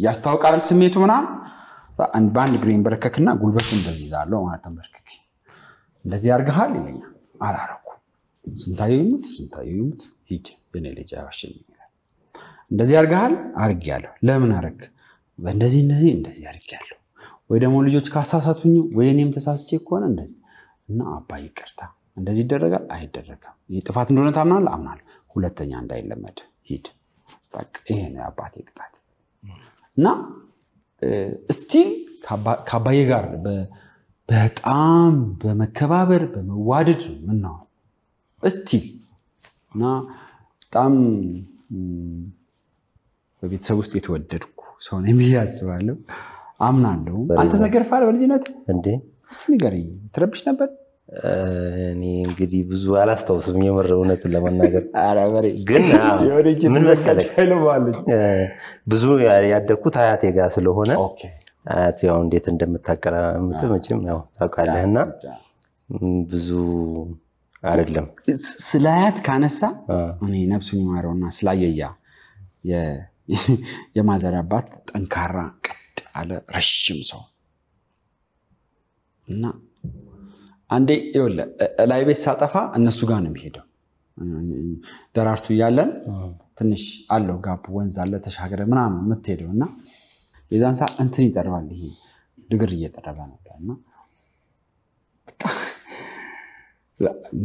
ያስታውቃል ስሜቱ ምናምን ባንድ ግሪን በረከክና ጉልበቱ እንደዚህ ይዛለው ማለት ተንበርከክ እንደዚህ ያርጋሃል ይለኛል አላረኩ ስንታየው ይሙት ሂጅ በኔ ልጅ አዋሽኝ ይላል እንደዚህ ያርጋሃል አርጊያለሁ ለምን አረክ በእንደዚህ አርጊያለሁ ወይ ደግሞ ልጆች ካሳሳቱኝ ወይ እኔም ተሳስቼ ከሆነ እንደዚህ እና አባይ ይቅርታ እንደዚህ ይደረጋል አይደረጋም ጥፋት እንደሆነ ታምናለህ አምናለሁ ሁለተኛ እንዳይለመድ ሂድ በቃ ይሄ ነው አባቴ ቅጣት እና ስቲል ከአባዬ ጋር በጣም በመከባበር በመዋደድ ምን ነው ስቲል እና በጣም በቤተሰብ ውስጥ የተወደድኩ ሰው ነኝ ያስባለሁ አምናለሁ አንተ ተገርፋል በልጅነት እንዴ እስቲ ንገረኝ ትረብሽ ነበር እኔ እንግዲህ ብዙ አላስታውስም የምር እውነቱን ለመናገር ግን ምን መሰለህ ብዙ ያደኩት አያቴ ጋር ስለሆነ አያቴ ያው እንዴት እንደምታቀራምጥ መቼም ያው ታውቃለህና ብዙ አይደለም ስላያት ካነሳ እኔ ነፍሱን ይማረውና ስላየያ የማዘራባት ጠንካራ ቀጥ ያለ ረጅም ሰው እና አንዴ ይወለ ላይ ቤት ሳጠፋ እነሱ ጋር ነው የሚሄደው ደራርቱ ያለን ትንሽ አለው ጋፕ ወንዝ አለ ተሻገረ ምናምን የምትሄደውና የዛንሳ እንትን ይጠርባል ይሄ ድግር እየጠረባ ነበርና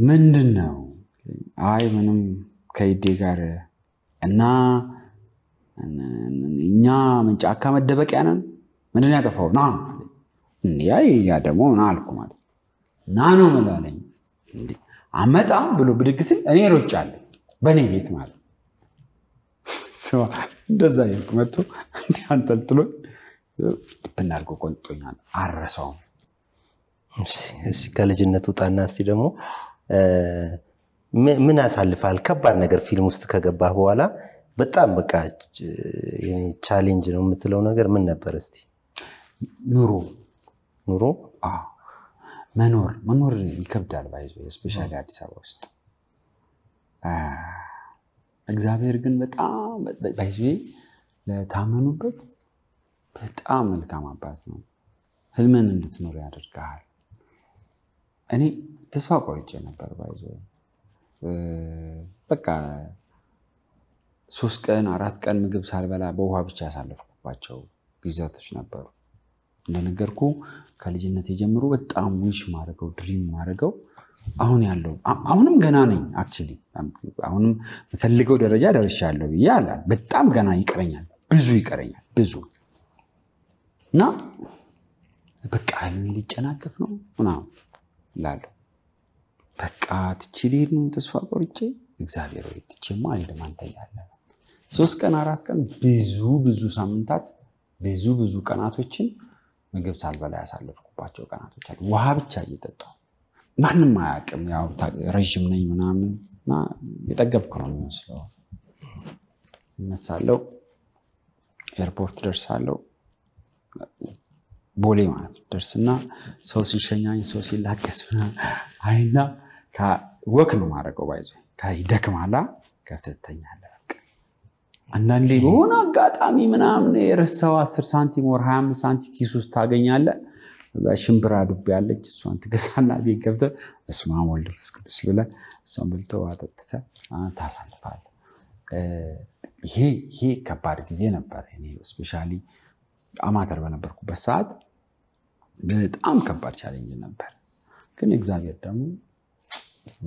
ምንድነው አይ ምንም ከይዴ ጋር እና እኛ ጫካ መደበቂያ ነን ምንድነው ያጠፋው ና ያ ደግሞ ና አልኩ ማለት ና ነው መላለኝ እንዴ አመጣ ብሎ ብድግ ሲል እኔ ሮጫለሁ በኔ ቤት ማለት ሰው እንደዛ ይልቅ መጥቶ እንዴ አንጠልጥሎ ብናርጎ ቆንጦኛል አረሳው እሺ ከልጅነቱ ጣና እስቲ ደግሞ ምን አሳልፋል ከባድ ነገር ፊልም ውስጥ ከገባ በኋላ በጣም በቃ ቻሌንጅ ነው የምትለው ነገር ምን ነበር እስቲ ኑሮ መኖር ይከብዳል ባይዞ ስፔሻሊ አዲስ አበባ ውስጥ እግዚአብሔር ግን በጣም ባይዞ ለታመኑበት በጣም መልካም አባት ነው ህልምን እንድትኖር ያደርጋል እኔ ተስፋ ቆርጬ ነበር ባይዞ በቃ 3 ቀን 4 ቀን ምግብ ሳልበላ በውሃ ብቻ ያሳለፍኩባቸው ጊዜያቶች ነበሩ እንደነገርኩ ከልጅነት ጀምሮ በጣም ዊሽ ማድረገው ድሪም ማድረገው አሁን ያለው አሁንም ገና ነኝ አክቹሊ አሁንም በፈልገው ደረጃ ደርሻለሁ ይያላ በጣም ገና ይቀረኛል ብዙ እና በቃ ህልሜ ሊጨናገፍ ነው ምናምን ላለው በቃ ትችሊር ነው ተስፋ ቆርጬ እግዚአብሔር ወይ ትችማ አይደማንተ ያለ 3 ቀን 4 ቀን ብዙ ሳምንታት ብዙ ቀናቶችን ምግብ ሳልበላ ያሳለፍኩባቸው ቀናቶች አሉ ውሃ ብቻ እየጠጣሁ ማንንም አያውቅም ያው ረጅም ነኝ ምናምንና የጠገብኩ ነው የሚመስለው እነሳለሁ ኤርፖርት ደርሳለሁ ቦሌ ማለት ደርስና ሰው ሲሸኛኝ ሰው ሲላቀስና አይና ወክ ነው ማረገው ባይዞ ካይደክማላ ከተተኛለ አንዳንዴ በሆነ አጋጣሚ ምናምን የረሳው 10 ሳንቲም ወር 25 ሳንቲም ኪስ ውስጥ ታገኛለ እዛ ሽምብራ ዱብ ያለች እሷን ትገሳና ቤት ገብተ እስማ ወልድ ፍስቅድስ ብለ እሷን በልተው አጠጥተ ታሳልፋለ ይሄ ከባድ ጊዜ ነበር እኔ ስፔሻሊ አማተር በነበርኩበት ሰዓት በጣም ከባድ ቻሌንጅ ነበር ግን እግዚአብሔር ደግሞ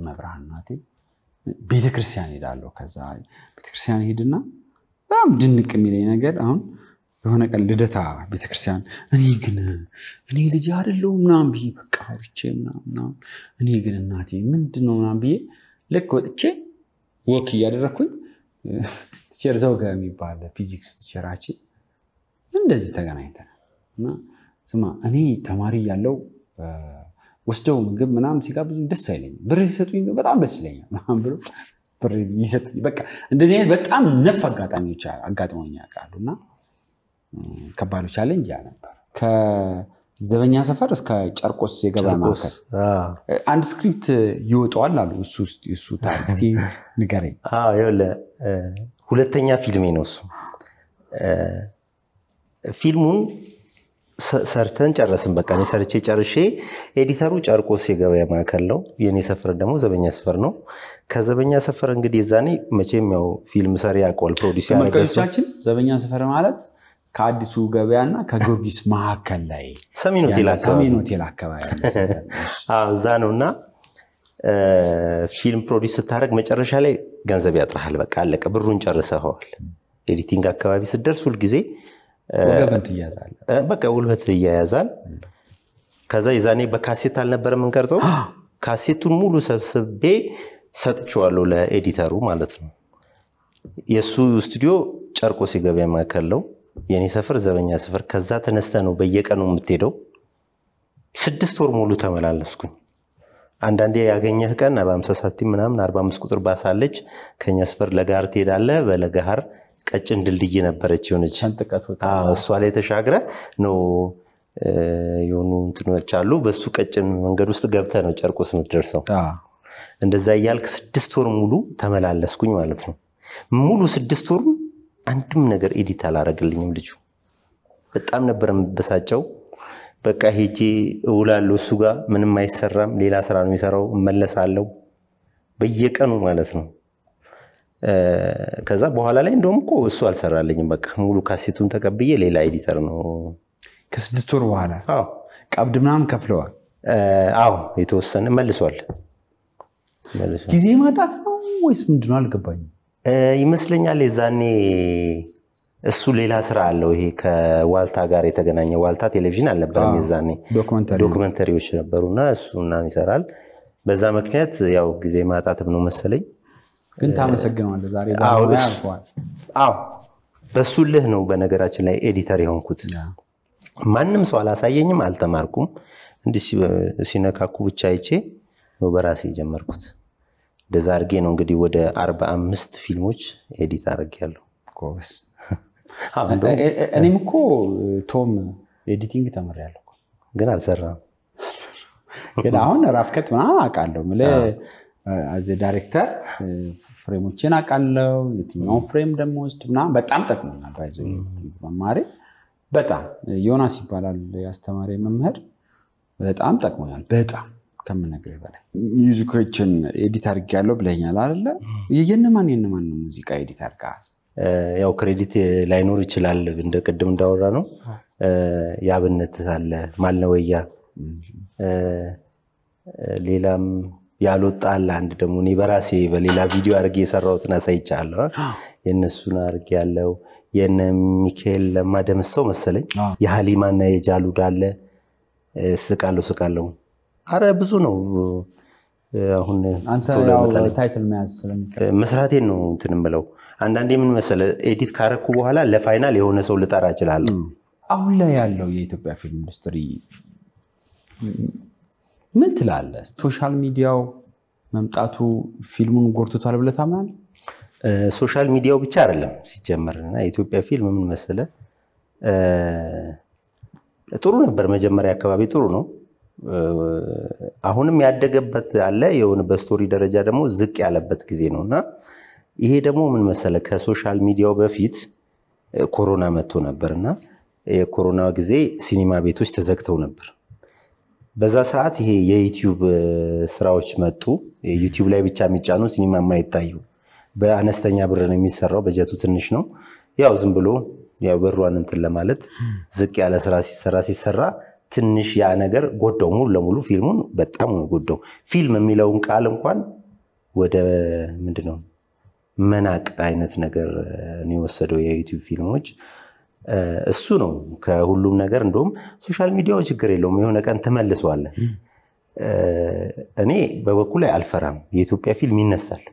መብራናቴ ቤተክርስቲያን ሄዳለሁ ከዛ ቤተክርስቲያን ሄድና በጣም ድንቅ የሚለኝ ነገር አሁን የሆነ ቀን ልደታ ቤተክርስቲያን እኔ ልጅ አይደለሁ ምናምን ብዬ በቃ ወርቼ ምናምን እኔ ግን እናቴ ምንድነው ምናምን ብዬ ልክ ወጥቼ ወክ ያደረኩኝ ቲቸር ዘውጋ የሚባል ፊዚክስ ቲቸራችን እንደዚህ ተገናኝተናልና ስማ እኔ ተማሪ ያለው ወስደው ምግብ ምናምን ሲጋብዙ ደስ አይለኝም ብር ሲሰጡኝ በጣም ደስ ይለኛል ምናምን ብሎ ብር ይሰጡኝ በቃ እንደዚህ አይነት በጣም ነፍ አጋጣሚዎች አጋጥሞኛል አሉና ከባዱ ቻሌንጅ ያ ነበር ከዘበኛ ሰፈር እስከ ጨርቆስ የገበያ ማዕከል አንድ ስክሪፕት ይወጣዋል አሉ እሱ ታክሲ ንገረኝ ይወለ ሁለተኛ ፊልሜ ነው እሱ ፊልሙን ሰርተን ጨረስን በቃ እኔ ሰርቼ ጨርሼ ኤዲተሩ ጨርቆስ የገበያ ማዕከል ነው የኔ ሰፈር ደግሞ ዘበኛ ሰፈር ነው ከዘበኛ ሰፈር እንግዲህ ዛኔ መቼም ያው ፊልም ሰሪ ያቆል ፕሮዲዩስ ያደረገው ዘበኛ ሰፈር ማለት ከአዲሱ ገበያና ከጊዮርጊስ ማዕከል ላይ ሰሜን ሆቴል አካባቢ እዛ ነውና ፊልም ፕሮዲዩስ ስታደርግ መጨረሻ ላይ ገንዘብ ያጥራሃል በቃ አለቀ ብሩን ጨርሰኸዋል ኤዲቲንግ አካባቢ ስደርስ ሁሉ ጊዜ ወልበት ይያዛል በቃ ወልበት ይያዛል ከዛ የዛኔ በካሴት አልነበረም እንቀርጸው ካሴቱን ሙሉ ሰብስቤ ሰጥቼዋለሁ ለኤዲተሩ ማለት ነው የሱ ስቱዲዮ ጨርቆስ የገበያ ማዕከል ነው የኔ ሰፈር ዘበኛ ሰፈር ከዛ ተነስተ ነው በየቀኑ የምትሄደው 6 ወር ሙሉ ተመላለስኩኝ አንዳንዴ ያገኘህ ቀን 50 ሳንቲም ምናምን 45 ቁጥር ባሳለች ከኛ ሰፈር ለጋር ትሄዳለ በለጋር ቀጭን ድልድይ ነበረች የሆነች እሷ ላይ ተሻግረ ነው የሆኑ እንትኖች አሉ በሱ ቀጭን መንገድ ውስጥ ገብተ ነው ጨርቆስ የምትደርሰው እንደዛ ያልክ 6 ወር ሙሉ ተመላለስኩኝ ማለት ነው ሙሉ 6 ወር አንድም ነገር ኤዲት አላረግልኝም ልጁ በጣም ነበር የምበሳጨው በቃ ሄጄ እውላለሁ እሱ ጋር ምንም አይሰራም ሌላ ስራ ነው የሚሰራው መለሳለሁ በየቀኑ ማለት ነው ከዛ በኋላ ላይ እንደውም እኮ እሱ አልሰራልኝም በቃ ሙሉ ካሴቱን ተቀብዬ ሌላ ኤዲተር ነው ከ6 ወር በኋላ ቀብድ ምናምን ከፍለዋል የተወሰነ መልሷል ጊዜ ማጣት ነው ወይስ ምንድነው አልገባኝም ይመስለኛል የዛኔ እሱ ሌላ ስራ አለው ይሄ ከዋልታ ጋር የተገናኘ ዋልታ ቴሌቪዥን አልነበረም የዛኔ ዶክመንተሪዎች ነበሩና እሱና ይሰራል በዛ ምክንያት ያው ጊዜ ማጣትም ነው መሰለኝ ግን ታመሰግናለህ ዛሬ ባለው ያልኳል በሱልህ ነው በነገራችን ላይ ኤዲተር የሆንኩት ማንንም ሰው አላሳየኝም አልተማርኩም እንዲህ ሲነካኩ ብቻ አይቼ ነው በራሴ ጀመርኩት እንደዛ አርጌ ነው እንግዲህ ወደ 45 ፊልሞች ኤዲት አርጌያለሁ ኮርስ እኔም እኮ ቶም ኤዲቲንግ ተመሪያለሁ ግን አልሰራም ግን አሁን ራፍከት ምናምን አውቃለሁ አዘ ዳይሬክተር ፍሬሞችን አውቃለሁ የትኛው ፍሬም ደግሞ ውስጥ ምናምን በጣም ጠቅሞኛል ባይዞ ኤዲቲንግ መማሬ በጣም ዮናስ ይባላል ያስተማሪ መምህር በጣም ጠቅሞኛል በጣም ከምነግርህ በላይ ሚውዚኮችን ኤዲት አድርጌያለሁ ብለኛል አይደለ የየነማን ነው ሙዚቃ ኤዲት አድርጋል ያው ክሬዲት ላይኖር ይችላል እንደ ቅድም እንዳወራ ነው ያብነት አለ ማልነወያ ሌላም ያልወጣል አንድ ደግሞ እኔ በራሴ በሌላ ቪዲዮ አድርጌ የሰራሁትን አሳይቻለሁ የነሱን አድርጌያለሁ የነ ሚካኤል ለማደምሰው መሰለኝ የሃሊማና የጃሉድ አለ ስቃለው አረ ብዙ ነው አሁን አንተ ያው ታይትል መያዝ ስለሚከ መስራቴን ነው እንትን ብለው አንዳንዴ ምን መሰለ ኤዲት ካረኩ በኋላ ለፋይናል የሆነ ሰው ልጠራ ይችላል አሁን ላይ ያለው የኢትዮጵያ ፊልም ኢንዱስትሪ ምን ትላለህ ሶሻል ሚዲያው መምጣቱ ፊልሙን ጎርቶታል ብለህ ታምናለህ ሶሻል ሚዲያው ብቻ አይደለም ሲጀመርና የኢትዮጵያ ፊልም ምን መሰለ ጥሩ ነበር መጀመሪያ አካባቢ ጥሩ ነው አሁንም ያደገበት አለ የሆነ በስቶሪ ደረጃ ደግሞ ዝቅ ያለበት ጊዜ ነውና ይሄ ደግሞ ምን መሰለ ከሶሻል ሚዲያው በፊት ኮሮና መጥቶ ነበርና የኮሮና ጊዜ ሲኒማ ቤቶች ተዘግተው ነበር በዛ ሰዓት ይሄ የዩቲዩብ ስራዎች መጡ ዩቲዩብ ላይ ብቻ የሚጫኑ ሲኒማ የማይታዩ በአነስተኛ ብር ነው የሚሰራው በጀቱ ትንሽ ነው ያው ዝም ብሎ ያው በሩን እንትን ለማለት ዝቅ ያለ ስራ ሲሰራ ትንሽ ያ ነገር ጎደው ሙሉ ለሙሉ ፊልሙን በጣም ጎደው ፊልም የሚለውን ቃል እንኳን ወደ ምንድነው መናቅ አይነት ነገር ነው ወሰደው የዩቲዩብ ፊልሞች እሱ ነው ከሁሉም ነገር እንደውም ሶሻል ሚዲያው ችግር የለውም የሆነ ቀን ተመልሷል እኔ በበኩሌ አልፈራም የኢትዮጵያ ፊልም ይነሳል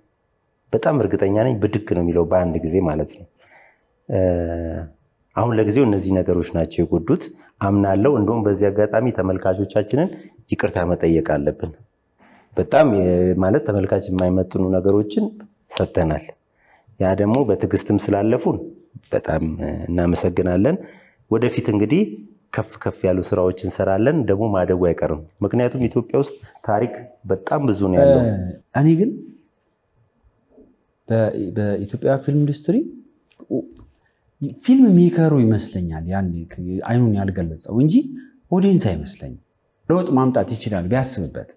በጣም እርግጠኛ ነኝ ብድግ ነው የሚለው በአንድ ጊዜ ማለት ነው አሁን ለጊዜው እነዚህ ነገሮች ናቸው የጎዱት አምናለሁ እንደውም በዚህ አጋጣሚ ተመልካቾቻችንን ይቅርታ መጠየቅ አለብን በጣም ማለት ተመልካች የማይመጥኑ ነገሮችን ሰተናል ያ ደግሞ በትግስትም ስላለፉን በጣም እናመሰግናለን ወደፊት እንግዲህ ከፍ ያሉ ስራዎችን እንሰራለን ደግሞ ማደጉ አይቀርም ምክንያቱም ኢትዮጵያ ውስጥ ታሪክ በጣም ብዙ ነው ያለው እኔ ግን በኢትዮጵያ ፊልም ኢንዱስትሪ ፊልም ሜከሩ ይመስለኛል ያን አይኑን ያልገለጸው እንጂ ኦዲየንስ አይመስለኝም ለውጥ ማምጣት ይችላል ቢያስብበት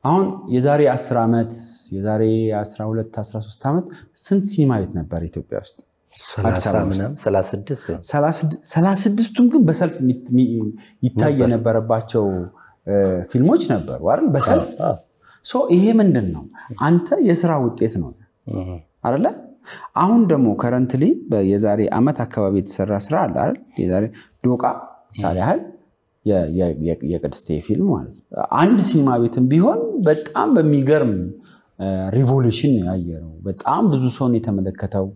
አሁን የዛሬ 10 አመት የዛሬ 12 13 አመት ስንት ሲኒማ ቤት ነበር ኢትዮጵያ ውስጥ 36ቱም ግን በሰልፍ ይታይ የነበረባቸው ፊልሞች ነበሩ አይደል በሰልፍ ሶ ይሄ ምንድነው አንተ የሥራ ውጤት ነው አይደለ አሁን ደግሞ ከረንትሊ የዛሬ አመት አካባቢ የተሰራ ስራ አለ አይደል የዛሬ ዶቃ ሳሊያል የቅድስቴ ፊልም ማለት አንድ ሲኒማ ቤትም ቢሆን በጣም በሚገርም ሪቮሉሽን ያየረው በጣም ብዙ ሰው ነው የተመለከተው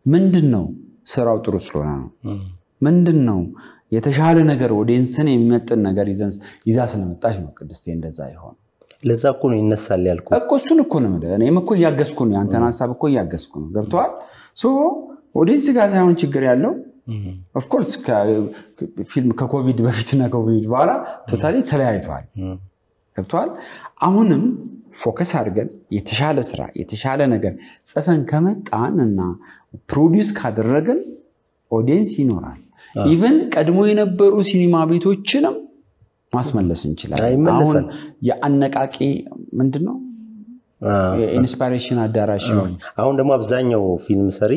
ምንድነው ስራው ጥሩ ስለሆነ ነው ምንድነው የተሻለ ነገር ኦዲየንስን የሚመጥን ነገር ይዛ ስለመጣች ነው ቅድስቴ እንደዛ ይሆን ለዛ እኮ ነው ይነሳል ያልኩ እኮ እሱን እኮ ነው እኔም እኮ ያገስኩ ነው አንተን ሐሳብ እኮ ያገስኩ ነው ገብቷል ሶ ኦዲየንስ ጋር ሳይሆን ችግር ያለው ኦፍ ኮርስ ፊልም ከኮቪድ በፊትና ኮቪድ በኋላ ቶታሊ ተለያይቷል ገብቷል አሁንም ፎከስ አድርገን የተሻለ ስራ የተሻለ ነገር ጽፈን ከመጣንና ፕሮዲዩስ ካደረገን ኦዲየንስ ይኖራል ኢቭን ቀድሞ የነበሩ ሲኒማ ቤቶችንም ማስመለስ እንችላለን አሁን የአነቃቂ ምንድነው ኢንስፓይሬሽን አዳራሽ አሁን ደግሞ አብዛኛው ፊልም ሰሪ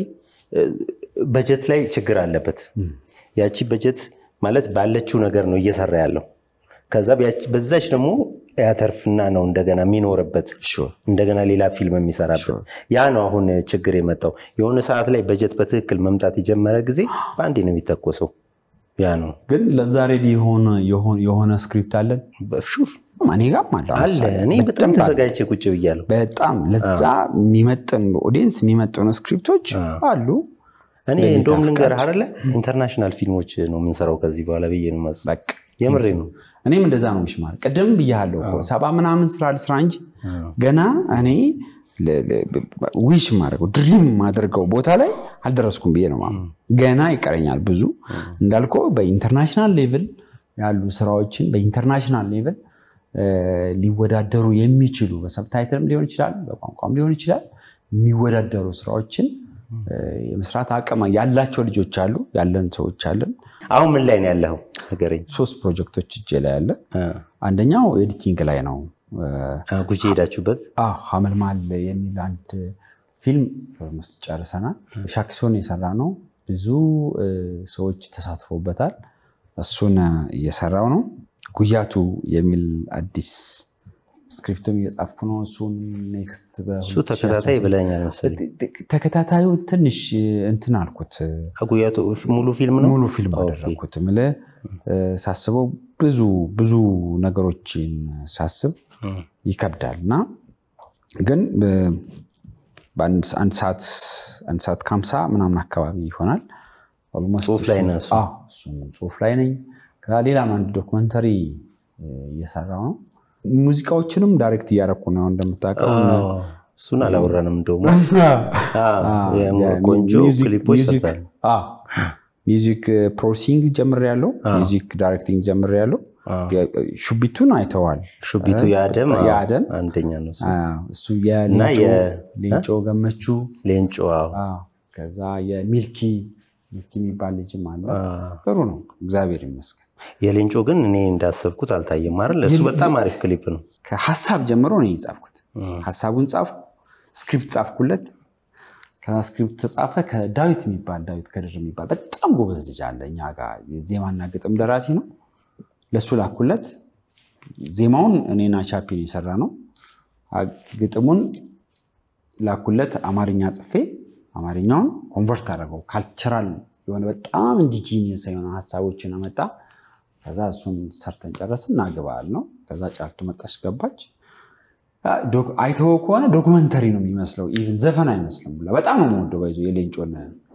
በጀት ላይ ችግር አለበት ያቺ በጀት ማለት ባለችው ነገር ነው እየሰራ ያለው ከዛ በዛች ደግሞ ያተርፍና ነው እንደገና የሚኖርበት እንደገና ሌላ ፊልም የሚሰራበት ያ ነው አሁን ችግር የመጣው የሆነ ሰዓት ላይ በጀት በትክክል መምጣት የጀመረ ጊዜ ባንዴ ነው የሚተኮሰው ያ ነው ግን ለዛ ሬዲ የሆነ ስክሪፕት አለን በሹር ማኔ ጋር አለ እኔ በጣም ተዘጋጅቼ ቁጭ ብያለሁ በጣም ለዛ የሚመጥን ኦዲየንስ የሚመጥኑ ስክሪፕቶች አሉ እኔ እንደውም ልንገር አይደለ ኢንተርናሽናል ፊልሞች ነው የምንሰራው ከዚህ በኋላ በየነ ማስ በቃ የምሬ ነው እኔም እንደዛ ነው ምሽማር ቀደም ብያለሁ ሰባ ምናምን ስራ እንጂ ገና እኔ ዊሽ ማድረገው ድሪም ማድረገው ቦታ ላይ አልደረስኩም ብዬ ነው ማለት ገና ይቀረኛል ብዙ እንዳልኮ በኢንተርናሽናል ሌቭል ያሉ ስራዎችን በኢንተርናሽናል ሌቭል ሊወዳደሩ የሚችሉ በሰብታይትልም ሊሆን ይችላል በቋንቋም ሊሆን ይችላል የሚወዳደሩ ስራዎችን የመስራት አቅም ያላቸው ልጆች አሉ ያለን ሰዎች አለን አሁን ምን ላይ ነው ያለው ነገርኝ 3 ፕሮጀክቶች እጄ ላይ አለ አንደኛው ኤዲቲንግ ላይ ነው ጉጂ ሄዳችሁበት ሐመልማል የሚል አንድ ፊልም ኦልሞስት ጨርሰናል ሻኪሶን የሰራ ነው ብዙ ሰዎች ተሳትፎበታል እሱን እየሰራው ነው ጉያቱ የሚል አዲስ ስክሪፕቱም እየጻፍኩ ነው እሱን ኔክስት እሱ ተከታታይ ብለኛል መሰለኝ ተከታታዩ ትንሽ እንትን አልኩት ጉያቱ ሙሉ ፊልም ነው ሙሉ ፊልም አደረኩት ሳስበው ብዙ ነገሮችን ሳስብ ይከብዳልና ግን በአንድ ሰዓት ከ50 ምናምን አካባቢ ይሆናል ኦልሞስት ጽሁፍ ላይ ነው እሱም ጽሁፍ ላይ ነኝ ከሌላ አንድ ዶክመንተሪ እየሰራው ነው ሙዚቃዎችንም ዳይሬክት እያደረኩ ነው እንደምታውቀው እሱን አላወራንም እንደውም ቆንጆ ክሊፖች ሰጣል ሚውዚክ ፕሮዲዩሲንግ ጀምሬያለሁ ሚውዚክ ዳይሬክቲንግ ጀምሬያለሁ ሹቢቱን አይተዋል ሹቢቱ ያደም አንደኛ ነው እሱ ሌንጮ ገመቹ ሌንጮ ከዛ የሚልኪ የሚባል ልጅም አለ ጥሩ ነው እግዚአብሔር ይመስገን የሌንጮ ግን እኔ እንዳሰብኩት አልታየም አይደል እሱ በጣም አሪፍ ክሊፕ ነው ከሐሳብ ጀምሮ ነው የጻፍኩት ሐሳቡን ጻፍኩ ስክሪፕት ጻፍኩለት ከስክሪፕት ተጻፈ ከዳዊት ከድር የሚባል በጣም ጎበዝ ልጅ አለ እኛ ጋር ዜማና ግጥም ደራሲ ነው ለሱ ላኩለት ዜማውን እኔና ቻፒን የሰራ ነው ግጥሙን ላኩለት አማርኛ ጽፌ አማርኛውን ኮንቨርት አደረገው ካልቸራል የሆነ በጣም ኢንዲጂኒየስ የሆነ ሐሳቦችን አመጣ ከዛ እሱን ሰርተን ጨረስን እናገባል ነው ከዛ ጫልቱ መጣሽ ገባች አይተው ከሆነ ዶክመንተሪ ነው የሚመስለው ኢቭን ዘፈን አይመስልም በጣም ነው የምወደው ባይዞ የሌንጮን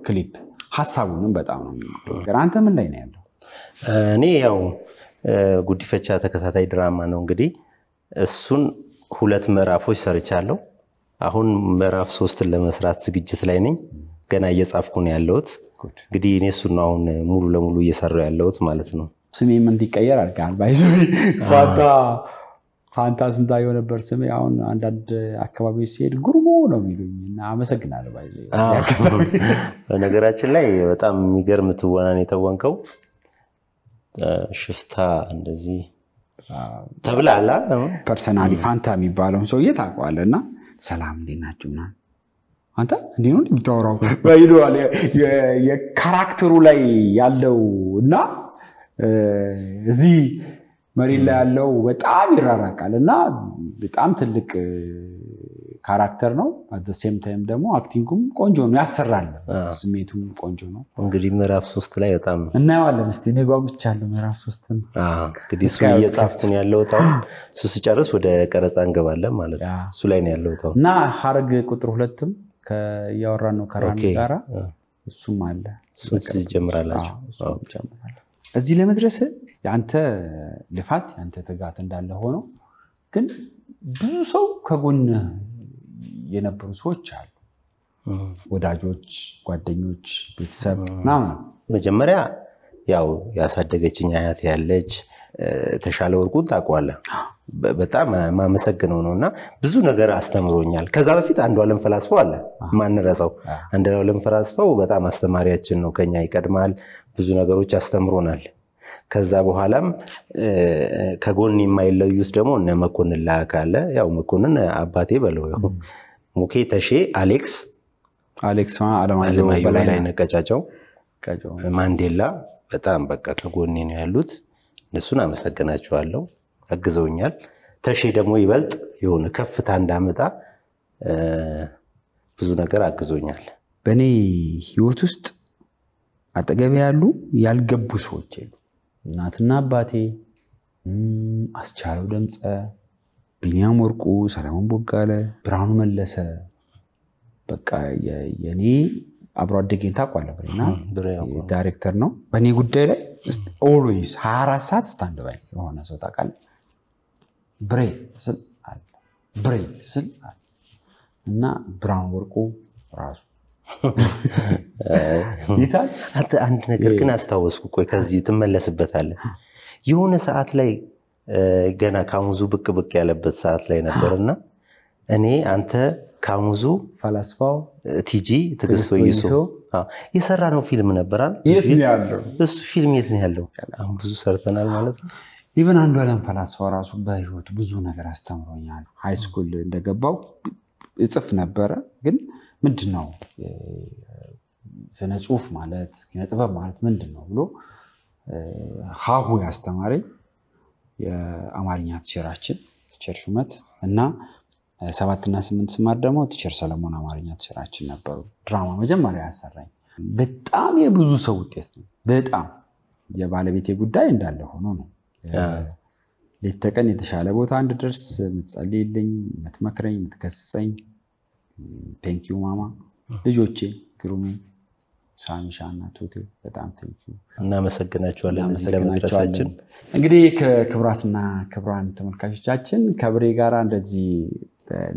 ክሊፕ ሐሳቡንም በጣም ነው የምወደው አንተ ምን ላይ ነው ያለው እኔ ያው ጉዲፈቻ ተከታታይ ድራማ ነው እንግዲህ እሱን 2 ምዕራፎች ሰርቻለሁ አሁን ምዕራፍ 3 ለመስራት ዝግጅት ላይ ነኝ ገና እየጻፍኩ ነው ያለሁት እንግዲህ እኔ እሱን አሁን ሙሉ ለሙሉ እየሰራው ያለሁት ማለት ነው ስሜም እንዲቀየር አድርጋል ባይዞ ፋንታስ እንዳየው ነበር ስሜ አሁን አንዳንድ አካባቢዎች ሲሄድ ጉርሞ ነው የሚሉኝና አመሰግናለሁ ባይዞ በነገራችን ላይ በጣም የሚገርም ትወናን የተወንከው ሽፍታ እንደዚህ ተብላላ ፐርሰናሊ ፋንታ የሚባለው ሰው የታቋለና ሰላም እንዴናችሁና አንተ እንዴ ነው እንደምታወራው ባይሏል የካራክተሩ ላይ ያለውና እዚህ መሪል ላይ ያለው በጣም ይራራቃልና በጣም ትልቅ ካራክተር ነው at the same time ደግሞ አክቲንጉም ቆንጆ ነው ያሰራል ስሜቱም ቆንጆ ነው እንግዲህ ምዕራፍ 3 ላይ በጣም እናያለን እስቲ እኔ ጓጉቻለሁ ምዕራፍ 3 እንግዲህ እሱ እየጻፍኩን ያለው ታው እሱ ሲጨርስ ወደ ቀረጻ እንገባለን ማለት ነው እሱ ላይ ነው ያለው ታው እና ሐረግ ቁጥር 2ም ከያወራን ነው ከራሚ ጋራ እሱም አለ እሱ ሲጀምራላችሁ እዚህ ለመድረስ ያንተ ልፋት ያንተ ትጋት እንዳለ ሆኖ ግን ብዙ ሰው ከጎን የነበሩ ሰዎች አሉ ወዳጆች ጓደኞች ቤተሰብ ናማ መጀመሪያ ያው ያሳደገችኝ አያት ያለች ተሻለ ወርቁን ታቋለ በጣም ማመሰግነው ነውና ብዙ ነገር አስተምሮኛል ከዛ በፊት አንዱ ዓለም ፈላስፋው አለ ማን ረሳው አንዱ ዓለም ፈላስፋው በጣም አስተማሪያችን ነው ከኛ ይቀድማል ብዙ ነገሮች አስተምሮናል ከዛ በኋላም ከጎን የማይለዩስ ደግሞ እነ መኮንን ላካለ ያው መኮንን አባቴ በለው ያው ሙኬ ተሼ አሌክስ አለማየሁ በላይ ነቀጫጫው ማንዴላ በጣም በቃ ከጎኔ ነው ያሉት እነሱን አመሰግናቸዋለሁ አግዘውኛል ተሼ ደግሞ ይበልጥ የሆነ ከፍታ እንዳመጣ ብዙ ነገር አግዞኛል። በኔ ህይወት ውስጥ አጠገቤ ያሉ ያልገቡ ሰዎች አሉ። እናትና አባቴ አስቻለው ደምጸ፣ ቢኒያም ወርቁ፣ ሰለሞን ቦጋለ፣ ብርሃኑ መለሰ በቃ የኔ አብሮ አደገኝ ታቋለብኝና ዳይሬክተር ነው። በኔ ጉዳይ ላይ ኦልዌይስ 24 ሰዓት ስታንድ ባይ የሆነ ሰው ታውቃለህ። ብሬ ስል እና ብርሃኑ ወርቁ ራሱ ይታል። አንድ ነገር ግን አስታወስኩ። ቆይ ከዚህ ትመለስበታለህ። የሆነ ሰዓት ላይ ገና ካሙዙ ብቅ ያለበት ሰዓት ላይ ነበርና እኔ አንተ ካሙዙ ፈላስፋው ቲጂ ትግስቶ ይሶ የሰራ ነው ፊልም ነበር አይደል? የት ነው ያለው? እሱ ፊልም የት ነው ያለው? አሁን ብዙ ሰርተናል ማለት ነው። ኢቭን አንዱ ዓለም ፈላስፋው ራሱ በህይወቱ ብዙ ነገር አስተምሮኛል። ሃይ ስኩል እንደገባው እጽፍ ነበረ። ግን ምንድነው ስነ ጽሁፍ ማለት ኪነ ጥበብ ማለት ምንድነው ብሎ ሃሁ ያስተማረኝ የአማርኛ ቲቸራችን ቲቸር ሹመት እና 7 እና 8 ስማር ደግሞ ቲቸር ሰለሞን አማርኛ ቲቸራችን ነበሩ። ድራማ መጀመሪያ ያሰራኝ በጣም የብዙ ሰው ውጤት ነው። በጣም የባለቤቴ ጉዳይ እንዳለ ሆኖ ነው። ለተቀን የተሻለ ቦታ እንድደርስ ምትጸልይልኝ፣ ምትመክረኝ፣ ምትከሰሰኝ ቴንኪዩ ማማ፣ ልጆቼ ግሩሜ፣ ሳሚሻና ቱቴ በጣም ቴንኪዩ እናመሰግናችኋለን ስለመድረሳችን። እንግዲህ ከክብራትና ክብራን ተመልካቾቻችን ከብሬ ጋራ እንደዚህ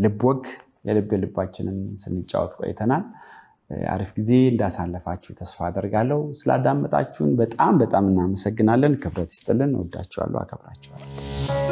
ልብ ወግ የልባችንን ስንጫወት ቆይተናል። አሪፍ ጊዜ እንዳሳለፋችሁ ተስፋ አደርጋለሁ። ስላዳመጣችሁን በጣም እናመሰግናለን። ክብረት ይስጥልን። ወዳችኋለሁ፣ አከብራችኋለሁ።